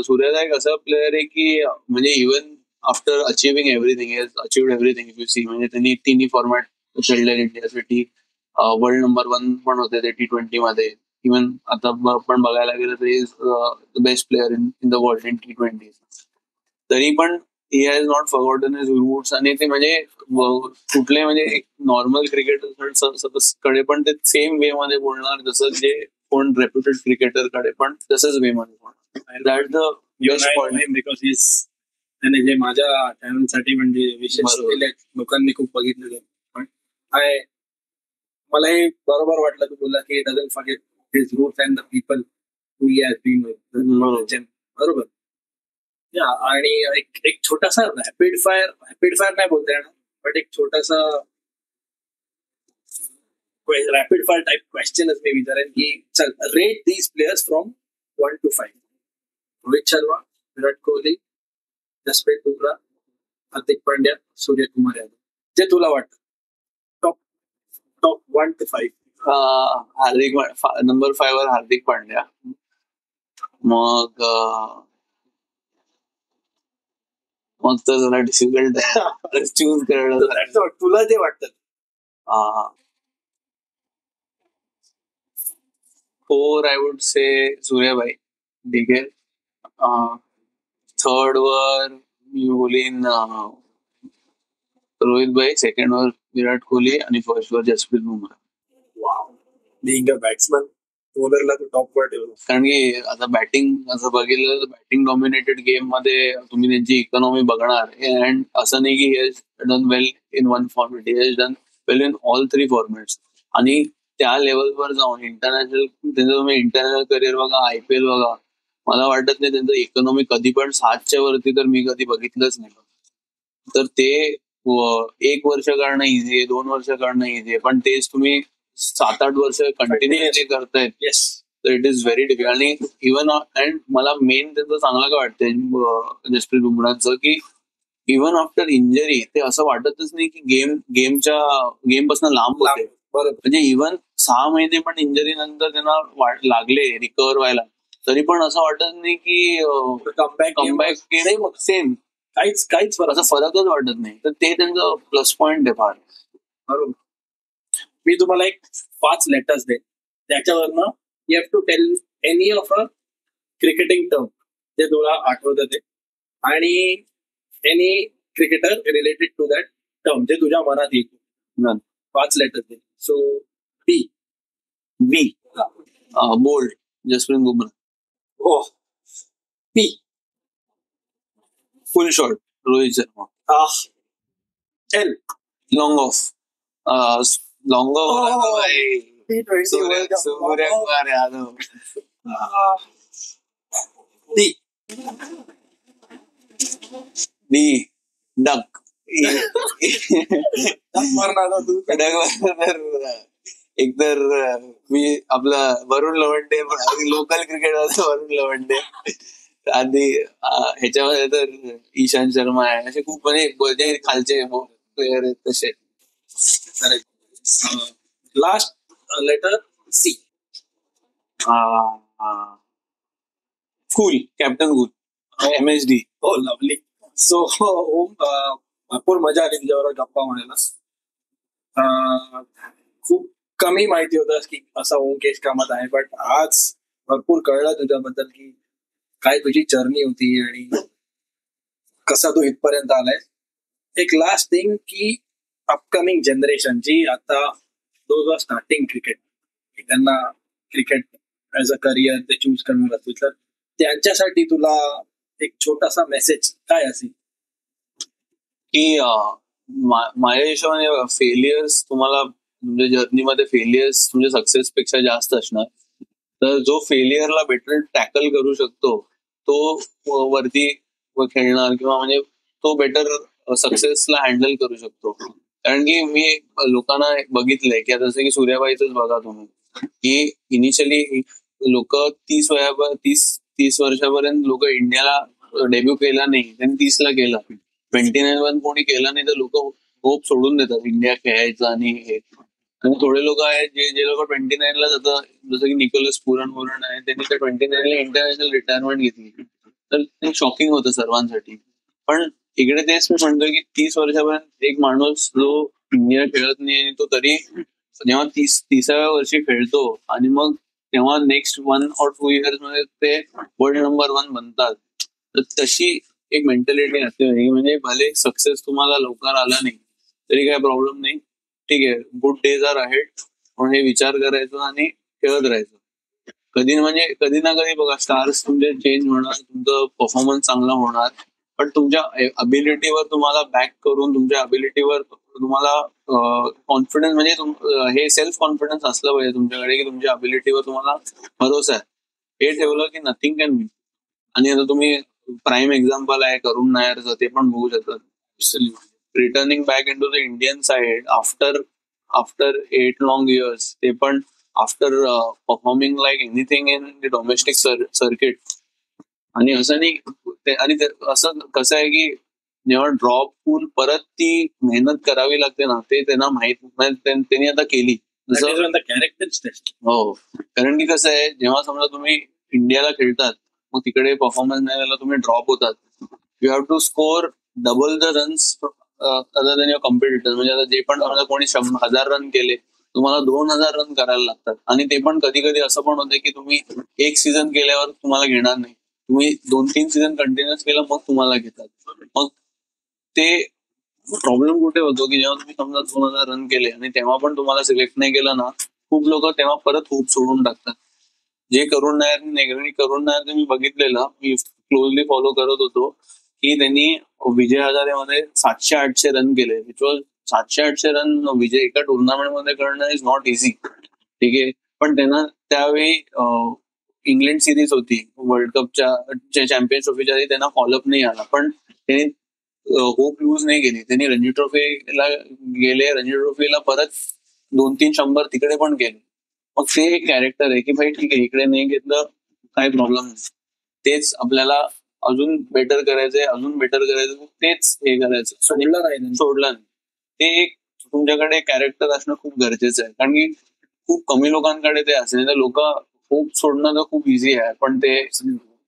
सूर्याला एक असा प्लेअर आहे की म्हणजे even after achieving everything, achieved everything if you see. म्हणजे त्यांनी तिन्ही फॉर्मॅट खेळले इंडियासाठी. वर्ल्ड नंबर 1 पण होते ते T20 मध्ये. इव्हन आता पण बघायला गेलं तर is the best player in the world in T20. तरी पण he has not forgotten his roots. आणि ते म्हणजे कुठले म्हणजे एक नॉर्मल क्रिकेटर कडे पण ते सेम वे मध्ये बोलणार जसं जे कोण रेप्युटेड क्रिकेटर कडे पण तसंच वे मध्ये बोलणार. That the best point. Because is त्याने जे माझ्या चॅनलसाठी म्हणजे विशेष लोकांनी खूप बघितलेले. पण मला हे बरोबर वाटलं तू बोलला की doesn't forget his roots and the people who he has been with. बरोबर. आणि एक छोटासा रॅपिड फायर नाही बोलता येणार, बट एक छोटासा रॅपिड फायर टाइप क्वेश्चनच मी विचारेन की चल rate these players from 1 to 5. Rohit Sharma, Virat Kohli, Jasprit Bumrah, Hardik Pandya, Suryakumar Yadav. जे तुला वाटतं टॉप 1 to 5. नंबर 5 वर हार्दिक पांड्या. मग तर जरा डिफिकल्ट आहे चूज करणं. तुला जे वाटतं. 4 आय वुड से सूर्याबाई. ठीक आहे. 3rd वर मी बोलीन रोहित भाई, 2nd वर विराट कोहली आणि 1st वर Jasprit Bumrah. Being a batsman बॉलरला तू टॉप वर ठेवलं. कारण की आता बॅटिंग असं बघितलं तर बॅटिंग डॉमिनेटेड गेम मध्ये तुम्ही त्यांची इकॉनॉमी बघणार. अँड असं नाही की he has done well in one format, he has done well in all 3 formats. आणि त्या लेवलवर जाऊन इंटरनॅशनल करिअर बघा, IPL बघा, मला वाटत नाही त्यांचं इकॉनॉमी कधी पण 7च्या वरती तर मी कधी बघितलंच नाही. तर ते 1 वर्ष करणं इझी आहे, 2 वर्ष करणं इझी आहे, पण तेच तुम्ही 7-8 वर्ष कंटिन्युअसली करतायत. येस. तर इट इज व्हेरी डिफिकल्ट. आणि इव्हन अँड मला मेन त्यांचं चांगलं काय वाटतंय जसप्रीत बुमराहचं, की इव्हन आफ्टर इंजरी ते असं वाटतच नाही की गेम पासून लांब होते. बरोबर. म्हणजे इव्हन 6 महिने पण इंजरी नंतर त्यांना लागले रिकव्हर व्हायला, तरी पण असं वाटत नाही की कमबॅक सेम काहीच असं फरकच वाटत नाही. तर ते त्यांचं प्लस पॉइंट आहे फार. बरोबर. मी तुम्हाला एक 5 लेटर्स दे, त्याच्यावरनं you have to tell any of a cricketing term जे तुला आठवतं ते, आणि any cricketer related to that term जे तुझ्या मनात येईल. 5 लेटर्स दे. So B bold Jasprit Bumrah. हो. P pull shot Rohit Sharma. L long off Suryakumar Yadav. D duck. एकतर मी आपला वरुण लवंडे, लोकल क्रिकेट वरुण लवंडे, आधी ह्याच्यामध्ये तर ईशांत शर्मा आहे. असे खूप म्हणजे खालचे प्लेयर आहेत तसे. Last letter C. Cool, captain cool, MSD. हो, लवली. सो भरपूर मजा आली तुझ्यावर गप्पा म्हणायला. खूप कमी माहिती होतं की असा ओमकेश कामत आहे, बट आज भरपूर कळलं तुझ्याबद्दल की काय तुझी जर्नी होती आणि कसा तू इथपर्यंत आलाय. एक लास्ट थिंग की अपकमिंग जनरेशन जी आता दोज आर स्टार्टिंग क्रिकेट, त्यांना क्रिकेट ऍज अ करिअर ते चूज करणार असतील, तर त्यांच्यासाठी तुला एक छोटासा मेसेज काय असेल? की माझ्या हिशोबाने फेलियर्स तुम्हाला म्हणजे जर्नीमध्ये फेलियर्स तुमच्या सक्सेस पेक्षा जास्त असणार. तर जो फेलियरला बेटर टॅकल करू शकतो तो वरती खेळणार, किंवा म्हणजे तो बेटर सक्सेसला हँडल करू शकतो. कारण की मी लोकांना बघितलंय की जसं की सूर्याबाईचंच बघा तुम्ही, की इनिशियली लोक 30 वर्षापर्यंत लोक इंडियाला डेब्यू केला नाही, त्यांनी 30ला केला. 29 वर कोणी केला नाही तर लोक होप सोडून देतात इंडिया खेळायचं. आणि हे आणि थोडे लोक आहेत जे लोक 29ला जातात, जसं की निकोलस पुरण आहे, त्यांनी त्या 29ला इंटरनॅशनल रिटायरमेंट घेतली. तर ते शॉकिंग होतं सर्वांसाठी. पण इकडे तेच मी म्हणतोय की 30 वर्षापर्यंत एक माणूस जो इंडिया खेळत नाही आणि तो तरी जेव्हा 30व्या वर्षी खेळतो आणि मग तेव्हा नेक्स्ट 1 or 2 इयर्स मध्ये ते वर्ल्ड नंबर 1 बनतात. तर तशी एक मेंटॅलिटी असते. म्हणजे भले सक्सेस तुम्हाला लवकर आला नाही तरी काय प्रॉब्लेम नाही, ठीक आहे, गुड डेज आर अहेड, म्हणून हे विचार करायचं आणि खेळत राहायचं. कधी ना कधी बघा स्टार्स तुमचे चेंज होणार, तुमचं परफॉर्मन्स चांगला होणार, पण तुमच्या अबिलिटीवर तुम्हाला बॅक करून, तुमच्या अबिलिटीवर तुम्हाला कॉन्फिडन्स म्हणजे हे सेल्फ कॉन्फिडन्स असलं पाहिजे तुमच्याकडे की तुमच्या अबिलिटीवर तुम्हाला भरोसा आहे. हे ठेवलं की नथिंग कॅन बी. आणि आता तुम्ही प्राईम एक्झाम्पल आहे करुण नायरचं, ते पण बघू शकतात. Returning back in to the Indian side after 8 long years, ते पण after performing like anything in the domestic circuit. आणि असं नाही, आणि असं कसं आहे की जेव्हा ड्रॉप होऊन परत ती मेहनत करावी लागते ना, ते त्यांना त्यांनी आता केली. हो, कारण की कसं आहे, जेव्हा समजा तुम्ही इंडियाला खेळतात मग तिकडे परफॉर्मन्स नाही झाला, तुम्ही ड्रॉप होतात, you have to score double the runs other than your competitor. म्हणजे आता जे पण समजा कोणी 1000 रन केले, तुम्हाला 2000 रन करायला लागतात. आणि ते पण कधी कधी असं पण होतं की तुम्ही एक सीझन केल्यावर तुम्हाला घेणार नाही, तुम्ही 2-3 सीझन कंटिन्युअस केलं मग तुम्हाला घेतात. मग ते प्रॉब्लेम कुठे होतो की जेव्हा तुम्ही समजा 2000 रन केले आणि तेव्हा पण तुम्हाला सिलेक्ट नाही केलं ना, खूप लोक तेव्हा परत होप सोडून टाकतात. जे करुण नायर मी बघितलेलं, मी क्लोजली फॉलो करत होतो की त्यांनी विजय हजारेमध्ये 700-800 रन केले. विच वॉज 700-800 रन विजय एका टुर्नामेंट मध्ये करणं इज नॉट इझी, ठीक आहे. पण त्यांना त्यावेळी इंग्लंड सिरीज होती वर्ल्ड कपच्या चॅम्पियन्स ट्रॉफीच्या आधी त्यांना फॉलोअप नाही आला, पण त्यांनी होप लूज नाही केली. त्यांनी रणजी ट्रॉफीला गेले, रणजी ट्रॉफीला परत 2-3 100 तिकडे पण गेले. मग ते एक कॅरेक्टर आहे की भाई ठीक आहे, इकडे नाही घेतलं काही प्रॉब्लेम नाही, तेच आपल्याला अजून बेटर करायचंय, अजून बेटर करायचं, तेच हे करायचं, सोडलं नाही. सोडलं नाही. ते एक तुमच्याकडे कॅरेक्टर असणं खूप गरजेचं आहे, कारण की खूप कमी लोकांकडे ते असेल. तर लोक होप सोडणं तर खूप इझी आहे, पण ते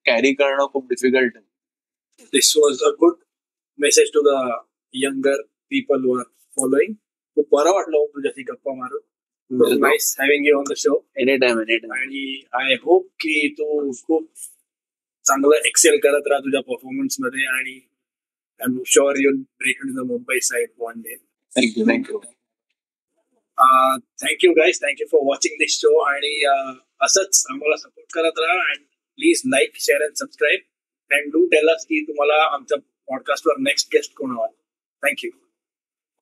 कॅरी करणं खूप डिफिकल्ट आहे. This was a good message to the younger people who are following. खूप बरं वाटलं तुझ्याशी गप्पा मारून. Nice having you on the show. Any time. आणि आय होप की तू खूप चांगलं एक्सेल करत राहा तुझ्या परफॉर्मन्स मध्ये, आणि I am sure you break in the Mumbai side one day. Thank you. Thank you guys, thank you for watching this show. आणि असंच आम्हाला सपोर्ट करत राहा, and please like, share and subscribe, and do tell us की तुम्हाला आमच्या पॉडकास्टवर नेक्स्ट गेस्ट कोण हवा. थँक्यू.